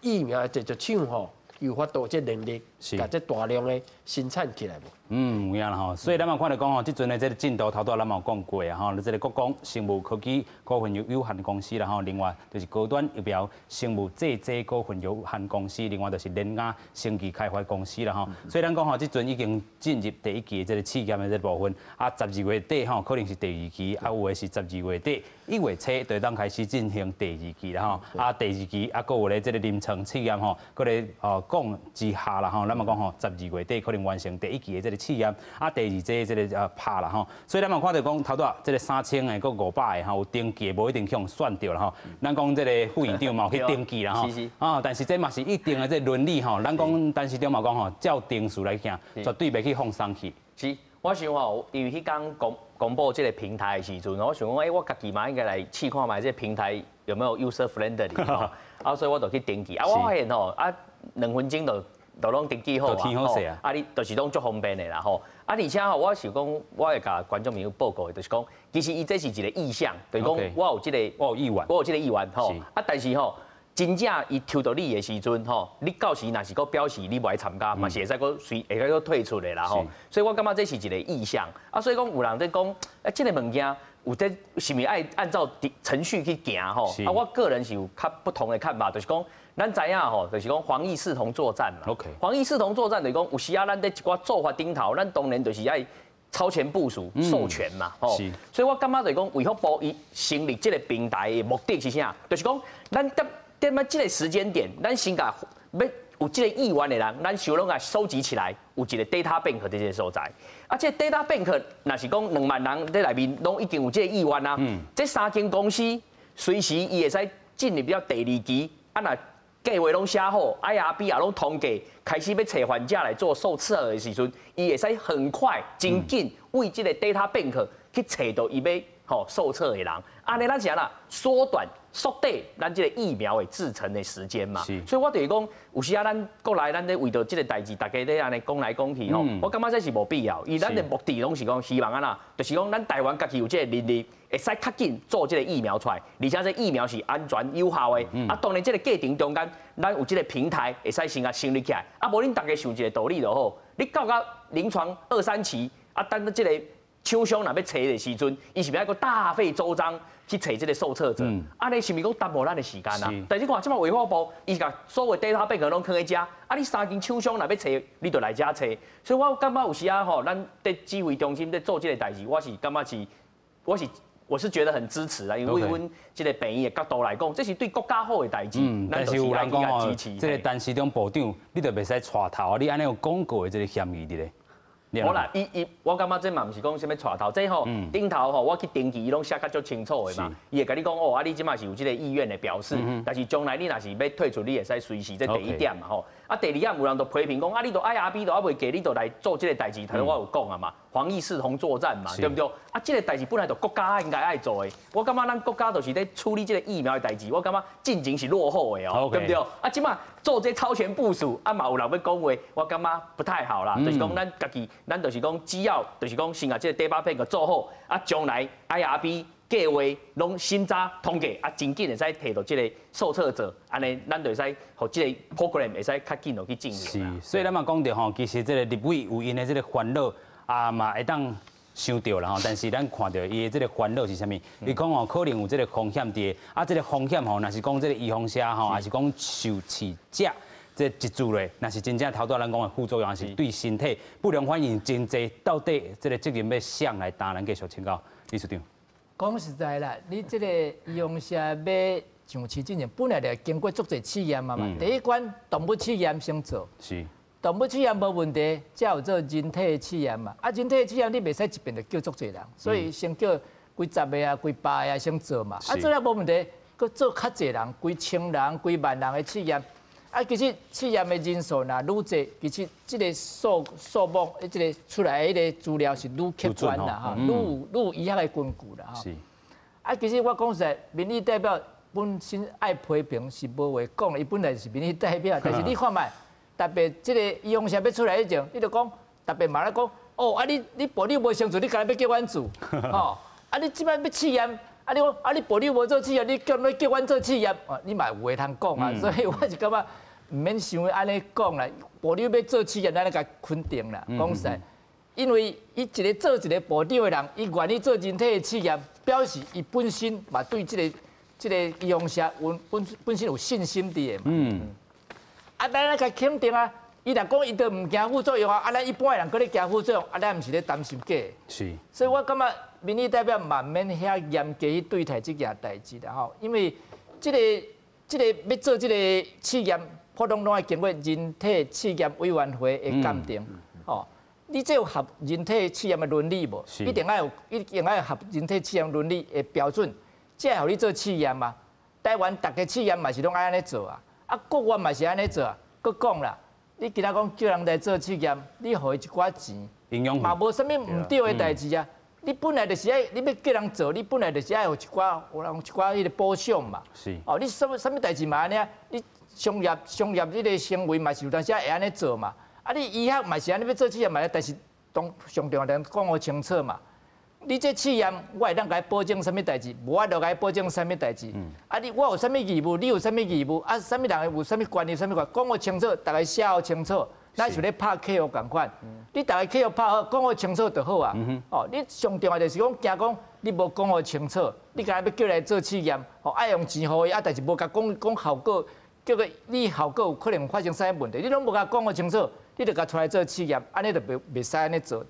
疫苗这厂吼，有法度这能力，把这大量的生产起来无？有影啦吼，所以咱嘛看到讲吼，即阵的这个进度头拄咱嘛有讲过啊吼，这个国光生物科技股份有限公司啦吼，另外就是高端疫苗生物制剂股份有限公司，另外就是联雅生技开发公司啦吼。所以咱讲吼，即阵已经进入第1期的这个试验的这部分，啊12月底吼，可能是第2期，啊有的是12月底1月初就当开始进行第2期啦吼。啊第2期啊，佫有咧这个临床试验吼，佫咧讲之下啦吼，咱嘛讲吼12月底可能完成第1期的这个试验，啊，第2剂这个拍啦吼，所以咱嘛看到讲头拄仔这个3000个、佮500个吼，有登记无一定向选着啦吼。咱讲这个副院长嘛有去登记啦吼，但是这嘛是一定的这伦理吼，咱讲陈市长嘛讲吼，照定数来行，绝对袂去放松去。是，我想吼，因为迄天公布这个平台的时阵，我想讲，我家己嘛应该来试看卖这个平台有没有 user friendly 吼，啊，所以我就去登记，啊，我发现吼，啊，2分钟就拢登记好啊，啊，你就是拢足方便的啦吼，啊，而且吼，我是讲，我会甲观众朋友报告的，就是讲，其实伊这是一个意向，就是讲，我有这个意愿吼，啊，但是吼，真正伊抽到你的时阵吼，你到时若是佫表示你不爱参加，嘛是会使佫佫退出的啦吼，所以我感觉这是一个意向，啊，所以讲有人在讲，这个物件。有在是咪爱按照程序去行吼？啊，我个人是有较不同的看法，就是讲，咱知影吼，就是讲防疫视同作战嘛。OK。防疫视同作战就是讲，有时啊，咱在一寡做法顶头，咱当然就是爱超前部署、授权嘛。吼。所以我感觉就是讲，卫福部伊成立这个平台的目的是啥？就是讲，咱在这个时间点，咱先甲要。有这个意愿的人，咱想拢甲收集起来，有一个 data bank 这些所在。啊，这 data bank 若是讲2万人在内面，拢已经有这个意愿啊。这3间公司随时伊会使进入到第2期，啊，若计划拢写好 ，IRB 也拢统计，开始要找患者来做受测的时阵，伊会使很快、真紧为这个 data bank 去找到伊要受测的人。安尼咱是安啦，缩短咱这个疫苗的制成的时间嘛。所以我就是讲，有时啊，咱国内咱咧为着这个代志，大家咧安尼讲来讲去吼，我感觉这是无必要。伊咱的目的拢是讲，希望安啦，就是讲咱台湾家己有这个能力，会使较紧做这个疫苗出来，而且这疫苗是安全有效的。啊，当然这个过程中间，咱有这个平台会使先成立起来。啊，无恁大家想一个道理就好，你到临床2、3期，啊，等到这个厂商若要找的时阵，伊是不要个大费周章。去找这个受测者，安尼是咪讲耽误咱的时间啊？但是看即摆卫福部，伊甲所有 data bank 拢放喺遮，啊，你3间厂商若要找，你就来遮找。所以我感觉有时啊吼，咱在指挥中心在做这个代志，我是感觉是，我是觉得很支持啊，因为阮这个病院的角度来讲，这是对国家好的代志。但是有人讲哦，这个陈市长部长，你就袂使带头，你安尼有广告的这个嫌疑伫咧。无啦，我感觉这嘛毋是讲啥物带头，这吼顶头吼，我去登记，伊拢写甲足清楚的嘛。伊会甲你讲哦，啊，你即嘛是有这个意愿的表示，但是将来你若是要退出，你会使随时这第1点嘛吼。啊，第2点有人就批评讲，啊，你都 IRB 都还袂给，你都来做这个代志，头我有讲啊嘛，防疫视同作战嘛，对不对？啊，这个代志本来就国家应该爱做的，我感觉咱国家就是在处理这个疫苗的代志，我感觉进程是落后的哦，对不对？啊，即嘛做这超前部署，啊嘛有人要讲话，我感觉不太好啦，就是讲咱家己，咱就是讲只要就是讲先把这个 data bank 做好，啊，将来 IRB 计划拢审查统计，啊，真紧会使摕到这个受测者，安尼咱就会使互这个 program 会使较紧落去进行。是，所以咱嘛讲到吼，其实这个立委有因的这个烦恼啊嘛，会当想到啦吼，但是咱看到伊的这个烦恼是啥物？伊讲吼，可能有这个风险伫，啊，这个风险吼，若是讲这个预防车吼，还是讲受试者。这一注咧，若是真正头拄咱讲的副作用，还是对身体不良反应真济，到底这个责任要谁来担？咱继续请教理事长。讲实在啦，你这个预防车要上市之前，本来就经过足侪试验嘛。第一关动物试验先做，是动物试验无问题，才有做人体试验嘛。啊，人体试验你袂使一遍就叫足侪人，所以先叫几十个啊、几百个啊先做嘛。啊，做了无问题，佮做较侪人，几千人、几万人的试验。啊，其实试验的人数若愈侪，其实这个数目，这个出来的迄个资料是愈客观啦，哈，愈有医学的根据啦，哈。啊，其实我讲实在，民意代表本身爱批评是无话讲，伊本来是民意代表，但是你看卖，特别这个预防车要出来以前，你就讲特别嘛咧讲，哦，啊你保留无成做，你干那要叫阮做，吼，啊你即摆要试验。啊！你讲啊！你保留无做试验，你叫阮做试验，你嘛有话通讲啊！所以我是感觉唔免想安尼讲啦。保留要做试验，咱甲肯定啦。讲实在，因为伊做一个保留的人，伊愿意做人体的试验，表示伊本身嘛对这个预防车本身有信心伫的嘛。啊，咱甲肯定啊！伊若讲伊都唔惊副作用啊，咱一般的人搁咧惊副作用，咱唔是咧担心假。是。所以我感觉。民意代表嘛免遐严格去对待这件代志啦吼，因为这个要做这个试验，普通拢要经过人体试验委员会的鉴定，吼，你这有合人体试验的伦理无？一定要有合人体试验伦理的标准，才互你做试验嘛。台湾大家试验嘛是拢爱安尼做啊，啊国外嘛是安尼做啊。佮讲啦，你今仔讲叫人来做试验，你互伊一寡钱，嘛无啥物唔对的代志啊。你本来就是爱，你要叫人做，你本来就是爱有一寡迄个保障嘛。是。哦，你什么代志嘛安尼啊？你商业迄个行为嘛是有当时会安尼做嘛。啊，你医学嘛是安尼要做试验嘛，但是上重要讲好清楚嘛。你这试验，我会当甲伊保证什么代志，无法度甲伊保证什么代志。啊，我有啥物义务，你有啥物义务，啊，啥物人有啥物权利，啥物权，讲好清楚，大家写好清楚。咱是咧拍客户共款，你大家客户拍好，讲好清楚就好啊。哦，你上重要就是讲，惊讲你无讲好清楚，你今日要叫来做试验，哦，爱用钱互伊，啊，但是无甲讲效果，叫做你效果有可能发生啥问题，你拢无甲讲好清楚，你就甲出来做试验，安尼就袂使安尼做。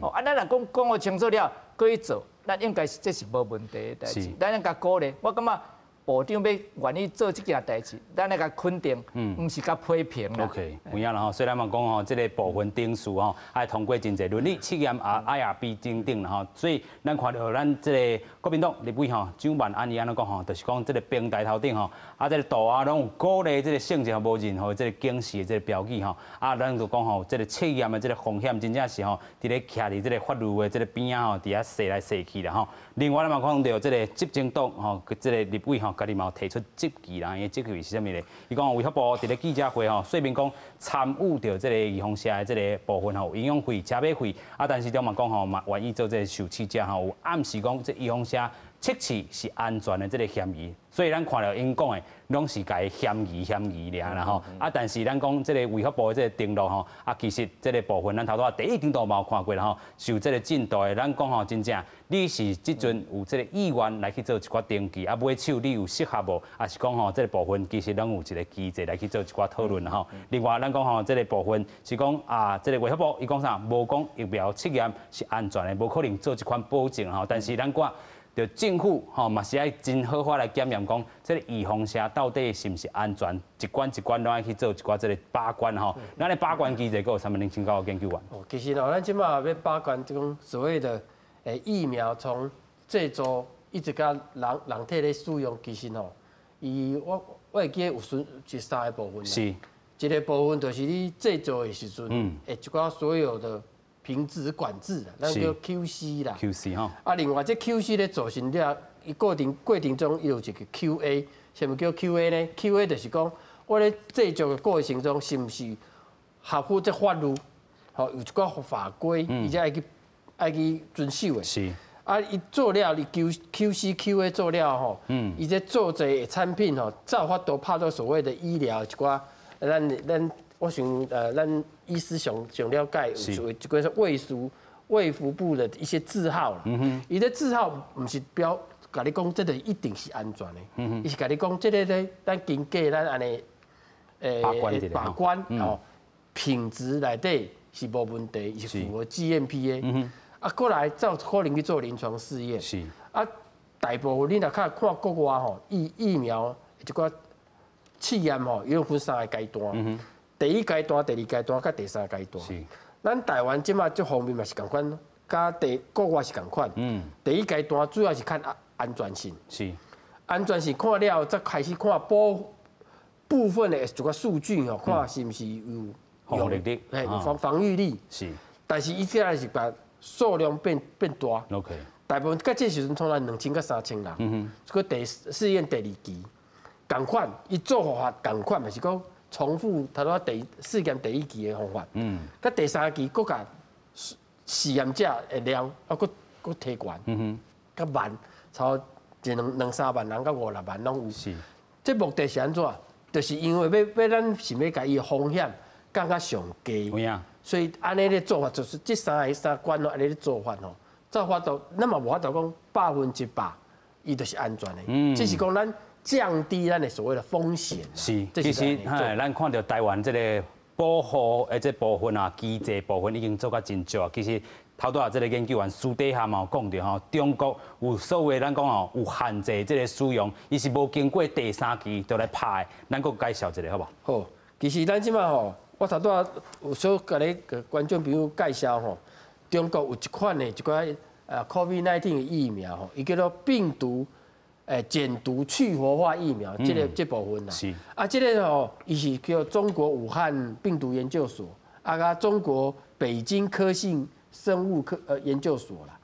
哦，啊，咱若讲好清楚了，可以做，咱应该是这是无问题的代志，咱应该鼓励。我感觉。部长要愿意做这件代志，咱来甲肯定，唔是甲批评啦。OK， 有影啦吼。虽然嘛讲吼，这个部分定数吼，还通过真侪伦理试验啊，IRB 等等啦吼。所以咱看到咱这个国民党立委吼，蒋万安伊安怎讲吼，就是讲这个平台头顶吼，啊，这个图啊拢有鼓励这个性质无任何这个警示的这个标记吼，啊，咱就讲吼，这个测验的这个风险真正是吼，伫咧徛伫这个法律的这个边啊吼，伫遐踅来踅去啦吼。另外咱嘛看到这个执政党吼，这个立委吼。家己嘛提出质疑啦，伊的质疑是啥物咧？伊讲卫福部伫咧记者会吼，说明讲参与到这个预防车的这个部分吼，营养费、车马费啊，但是中嘛讲吼嘛愿意做这个受试者吼，有暗示讲这预防车测试是安全的这个嫌疑，所以咱看到因讲的拢是家嫌疑尔啦吼。啊，但是咱讲这个卫福部的这个登录吼，啊，其实这个部分咱头拄第一程度嘛有看过啦吼，受这个进度的，咱讲吼真正你是即阵有这个意愿来去做一寡登记，啊，买手你有适合无？啊，是讲吼这个部分其实拢有一个机制来去做一寡讨论啦吼。另外咱讲吼这个部分是讲啊，这个卫福部伊讲啥？无讲疫苗测验是安全的，无可能做一款保证吼。但是咱讲。就政府吼嘛是爱真好法来检验，讲这个预防车到底是不是安全，一关一关拢爱去做一寡这个把关吼。咱的把关机制有啥物能请教研究员？哦，其实咱即马要把关这种所谓的疫苗从制作一直到人体咧使用，其实吼，我会记有分是3个部分。是。一个部分就是你制作的时阵，一寡所有的。品质管制啦，咱叫 QC 啦。QC 吼。啊，另外这 QC 咧做成了，伊过程中伊有一个 QA， 什么叫 QA 呢 ？QA 就是讲，我咧制作的过程中是毋是合乎这法律，吼有一寡法规，而且爱去遵守的。是。啊，伊做了，你 QC QA 做了吼，伊这做这产品吼，照法度拍到所谓的医疗一寡，咱。我想，咱医师上了解，有一个是卫卫福部的一些字号啦。伊的字号不是标，甲你讲这个一定是安全的。伊是甲你讲这个咧，咱经过咱安尼把关哦，品质内底是无问题，是符合 GMP 的。啊，过来才有可能去做临床试验。是啊，大部分你若看国外吼，疫苗一寡试验吼，伊有分3个阶段。第一阶段、第二阶段、甲第3阶段。是。咱台湾即马这方面嘛是共款，甲国外是共款。第一阶段主要是看安全性。是。安全性看了，再开始看部分的一寡数据吼，看是毋是有防御力，防御力。是。但是伊现在是把数量变大。OK。大部分甲这时阵从来2000到3000人。这个试验第2期，共款，伊做法共款，嘛是讲重复头拄试验第1期的方法。甲第3期，佫甲试验者的量佫提悬。较慢，超2、3万人到5、6万拢有。是。这目的是安怎？就是因为要咱是要甲伊的风险降到上低。有影。所以安尼咧做法，就是这3关咯，安尼咧做法吼，照法度，咱嘛无法度讲100%，伊就是安全的。只是讲咱降低咱的所谓的风险。是，其实咱看到台湾这个保护的这部分啊，机制部分已经做到真足啊。其实头拄啊，这个研究员私底下嘛有讲到吼，中国有所谓咱讲吼有限制这个使用，伊是无经过第3期就来拍的。咱佫介绍一下好无？好，其实咱即马吼。我头拄啊有小甲你观众朋友介绍吼，中国有一款COVID-19 的疫苗吼，伊叫做病毒减毒去活化疫苗，这部分啦。是。啊，这个吼，伊是叫中国武汉病毒研究所，甲中国北京科信生物研究所啦。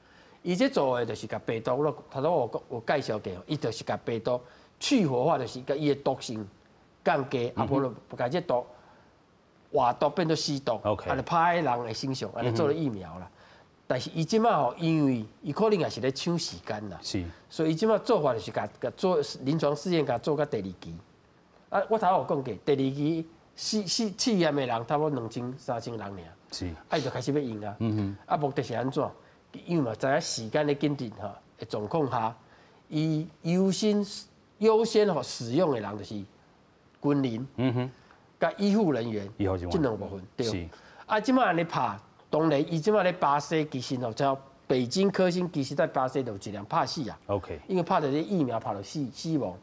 伊这做的就是甲病毒咯，头拄我介绍过，伊就是甲病毒去活化，就是甲伊的毒性降低，啊，无就甲这毒。活毒变做死毒，安尼拍在人的身上，安尼做了疫苗啦。但是伊即马吼，因为伊可能也是咧抢时间啦，是，所以伊即马做法就是甲做临床试验，甲做到第2期。啊，我头有讲过，第2期试验的人差不多2000、3000人尔，是，啊，伊就开始要用啊。啊，目的是安怎？因为嘛，知影时间的紧张哈的状况下，伊优先吼使用的人就是军人。甲医护人员，这2部分对。啊，即摆安尼拍，当然伊即摆咧巴西其实吼，像北京科兴其实在巴西就一人拍死啊。OK。因为拍着这疫苗拍到死亡。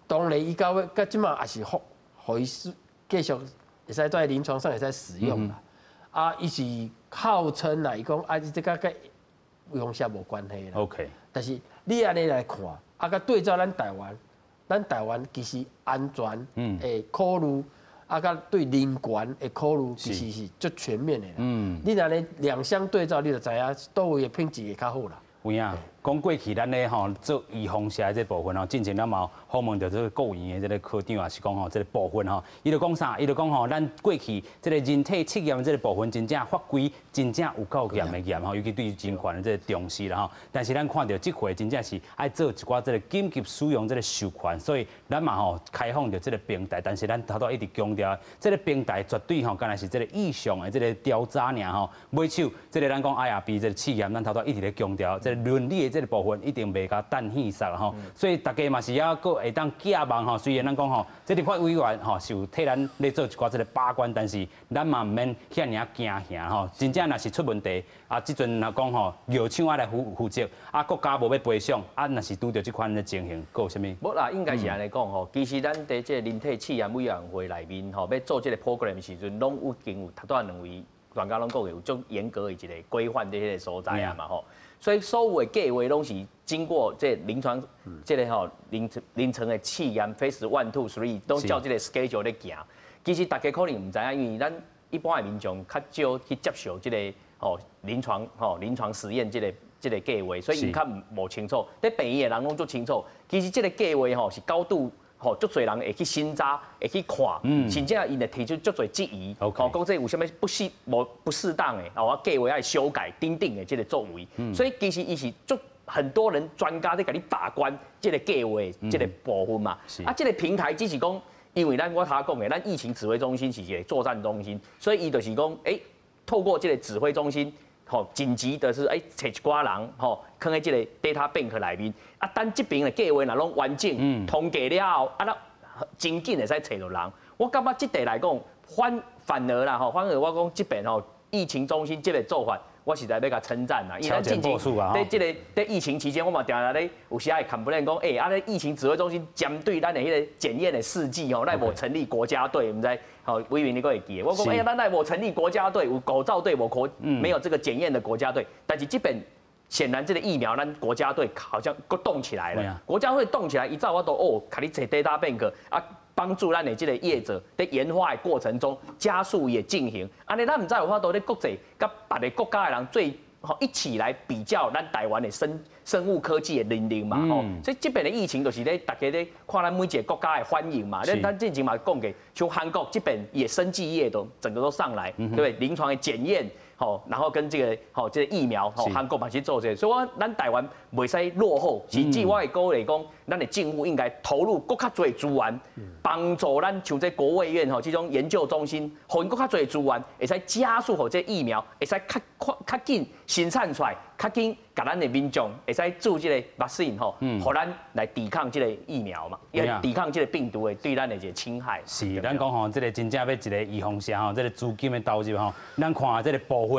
当然伊到即摆也是互伊继续会使在临床上会使使用啦。啊，伊是号称啦，伊讲啊，这甲用效无关系啦。OK。但是你安尼来看，啊，甲对照咱台湾其实安全的考虑。啊，甲对人权的考虑其实是足全面的啦。你若咧两相对照，你就知影倒位的品质会较好啦。有影，讲过去咱咧吼做预防射这部分吼，之前咱嘛访问到这个国营的这个科长，也是讲吼这个部分吼，伊就讲啥？伊就讲吼，咱过去这个人体测验这个部分，真正法规真正有够严的严吼，尤其对于人权的这个重视啦吼。但是咱看到这回真正是爱做一寡这个紧急使用这个授权，所以咱嘛吼开放着这个平台，但是咱头拄一直强调，这个平台绝对吼，敢若是这个意向的这个调查尔吼，买手这个咱讲IRB这个试验，咱头拄一直咧强调这。伦理的这个部分一定袂甲等现实啦吼，所以大家嘛是要搁会当寄望吼。虽然咱讲吼，这立法委员吼是有替咱咧做一寡这个把关，但是咱嘛唔免遐尔惊吓吼。真正若是出问题啊，即阵若讲吼，药厂爱来负责啊，国家无要赔偿啊，若是拄着即款的情形，搁有啥物？无啦，应该是安尼讲吼。其实咱伫这人体试验委员会内面吼，要做这个 program 时阵，拢已经有头2位专家拢讲有足严格的一个规范这些所在啊嘛吼。所以所有的计划拢是经过这临床，这个吼临床的试验 phase 1、2、3，都照这个 schedule 咧行。其实大家可能唔知影，因为咱一般的民众较少去接受这个临床实验这个计划，所以伊较无清楚。在病院的人拢足清楚，其实这个计划是高度。足侪人会去审查，会去看，甚至因会提出足侪质疑，讲这有啥物不适当的，计划要修改、等等的这个作为。所以其实伊是很多人专家在甲你把关这个计划这个部分嘛。啊，这个平台只是讲，因为我头讲的，咱疫情指挥中心是一个作战中心，所以伊就是讲，透过这个指挥中心。吼，紧急的是找一寡人吼，放在这个 data bank 里面，啊，等这边的计划若拢完整通过了后，啊，那真紧会使找到人。我感觉这地来讲，反而啦吼，反而我讲这边吼，疫情中心这个做法。我实在要甲称赞啦，因为咱进前在疫情期间，我嘛定定咧有时会 complain 讲，咧疫情指挥中心针对咱的迄个检验的事迹吼，咱无成立国家队，唔知吼委员你个会记的？我讲咱奈无成立国家队，有口罩队，没有这个检验的国家队，但是这边显然这个疫苗，咱国家队好像都动起来了，国家队动起来，一照我都卡你找 data bank 啊。帮助咱的这个业者在研发的过程中加速也进行，安尼咱唔知有法度咧国际甲别个国家的人最一起来比较咱台湾的生物科技的能力嘛，所以这边的疫情就是咧大家咧看咱每一个国家的反应嘛，咱之前嘛讲过，像韩国这边也生技业都整个都上来，对不对？临床的检验。然后跟这个疫苗，韩国嘛去做这个，所以我咱台湾袂使落后，甚至我会鼓励讲，咱的政府应该投入更较多资源，帮助咱像这国卫院这种研究中心，互因更较多资源，会使加速这疫苗，会使较紧生产出来，较紧甲咱的民众会使注这个 vaccine 互咱来抵抗这个疫苗嘛，要抵抗这个病毒的对咱的一个侵害。是，咱讲这个真正要一个预防针这个资金的投入咱看这个部分。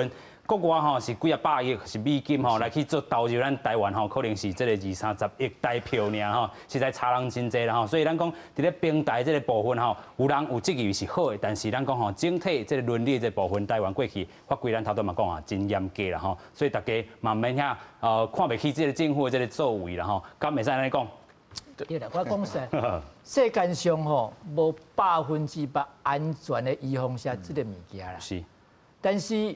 国外是几啊百亿是美金来去做投入，咱台湾可能是这个20-30亿台票尔实在差人真济啦所以咱讲伫咧平台这个部分有人有职业是好的，但是咱讲整体这个伦理这部分，台湾过去法规咱头拄嘛讲真严格啦所以大家嘛免遐看袂起这个政府的这个作为啦敢袂使安尼讲？对啦，我讲实，世界上无100%安全的预防针这个物件啦。是，但是。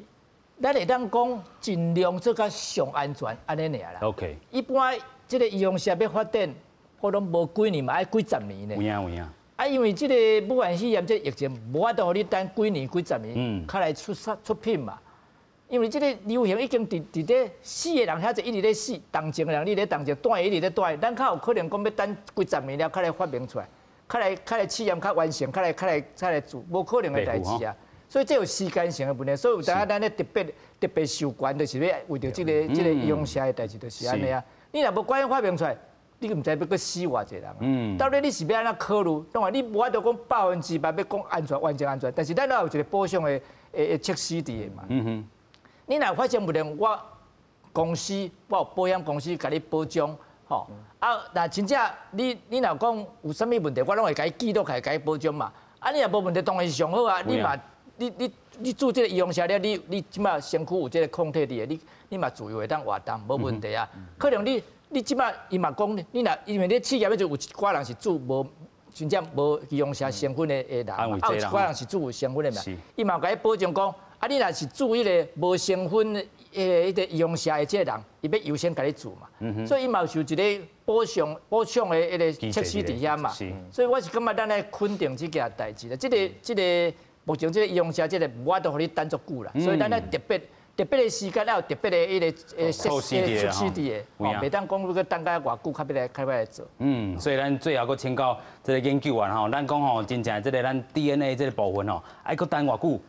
咱会当讲尽量做较上安全，安尼尔啦。OK。一般这个预防针要发展，可能无几年嘛，要几十年呢。有影。因为这个武汉肺炎这个疫情，无法度互你等几年、几十年，才来出品嘛。因为这个流行已经伫咧死的人遐就一直咧死，重症的人你咧重症，断的一直咧断，咱较有可能讲要等几十年了，才来发明出来，才来试验较完成，才来做，无可能的代志啊。所以这有时间性的问题，所以有当咱咧特别受关，就是要为着这个预防针的代志，就是安尼啊。你若无赶紧发明出来，你唔知要搁死偌济人。到底你是要安怎考虑？当然你无法度讲100%要讲安全，完全安全，但是咱也有一个保障的措施伫的嘛。你若发生不良，我公司我有保险公司甲你保障，那真正你若讲有啥物问题，我拢会甲你记录，甲你保障嘛。你若无问题，当然是上好啊。你嘛。你做这个预防针了，你即马身躯有这个抗体伫的，你嘛自由会当活动，无问题啊。可能你即马伊嘛讲，你若因为你企业就有一寡人是做无真正无预防针成分的人，有一寡人是做有成分的嘛。伊嘛甲你保证讲，你若是做迄个无成分的迄个预防针的这个人，伊要优先甲你做嘛。所以伊嘛有一个保障的迄个措施伫遐嘛。所以我是感觉咱来肯定这件代志啦。这个。目前这个预防针，这个无法度互你等足久啦，所以咱咧特别的时间，有特别的迄个措施伫的，袂当讲要等到偌久，较要来做。所以咱最后搁请教这个研究员咱讲真正这个咱 DNA 这个部分爱搁等偌久？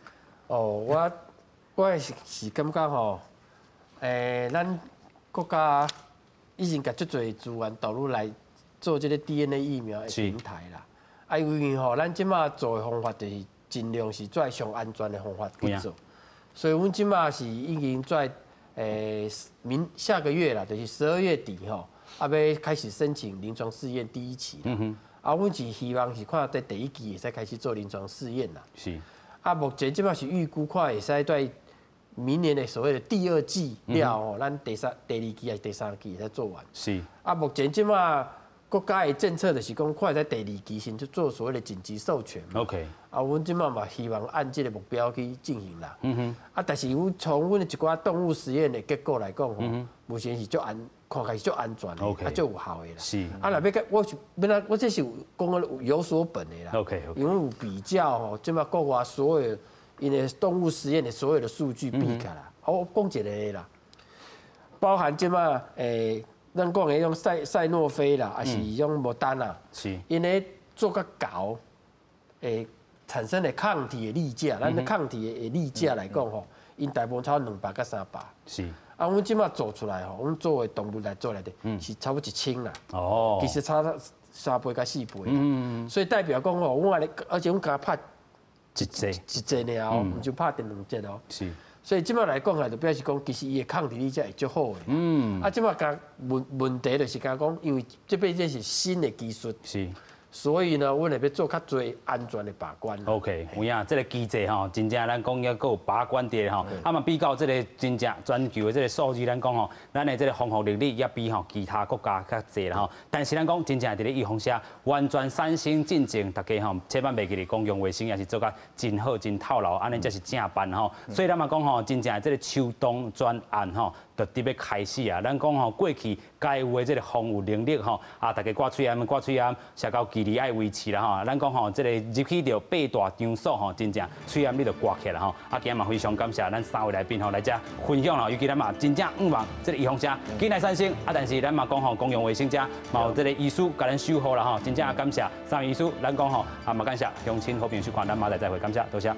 我是感觉咱国家已经甲足侪资源投入来做这个 DNA 疫苗的平台啦。因为咱即马做的方法就是。尽量是做上安全的方法去做，所以阮即马是已经在下个月啦，就是12月底要开始申请临床试验第1期啦。阮是希望是看在第1期会使开始做临床试验啦。是。目前即马是预估看会使在明年的所谓的第2季了咱第2期还是第3期才做完。是。目前即马。国家的政策就是讲，快在第2期先去做所谓的紧急授权。OK。阮即马嘛希望按这个目标去进行啦。但是从阮的一寡动物实验的结果来讲，目前是看起来是足安全的，足有效的啦。是。若要我这是讲有所本的啦。OK。因为有比较即马国外所有因的动物实验的所有的数据比起来，我讲一个啦，包含即马咱讲的迄种赛诺菲啦，还是迄种莫丹娜，因为做较厚，产生的抗体的例假，咱的抗体的例假来讲因大部分差不多200到300。是。啊，阮即马做出来吼，阮做的动物来做来的，是差不多1000啦。哦。其实差3倍到4倍。所以代表讲吼，阮而且阮甲拍一节尔哦，毋就拍第2节哦。是。所以即马来讲啊，就表示讲，其实伊的抗体力才会足好的。啊，即马甲问题就是讲，因为这毕竟是新的技术。是。所以呢，阮会要做较侪安全的把关。OK， 有影，这个机制吼，真正咱讲要有把关伫吼。啊嘛，比较这个真正全球的这个数字，咱讲吼，咱的这个防护能力也比吼其他国家较济啦吼。但是咱讲真正伫咧预防下，完全三星进前，大家吼千万袂记咧公共卫生也是做甲真好真套牢，安尼才是正办吼。所以咱嘛讲吼，真正这个秋冬专案吼。就伫要开始啊！咱讲吼，过去该有的这个防护能力吼，啊，大家刮嘴烟，社交距离爱维持啦吼。咱讲吼，这个入去着8大场所吼，真正嘴烟你着刮起啦吼。啊，今日嘛非常感谢咱3位来宾吼来遮分享咯，尤其咱嘛真正望这个预防者紧来3星啊，但是咱嘛讲吼，公用卫生者嘛有这个医师甲咱守护啦吼，真正感谢3位医师，咱讲吼啊嘛感谢乡亲好朋友收看，咱马仔再会，感谢多谢。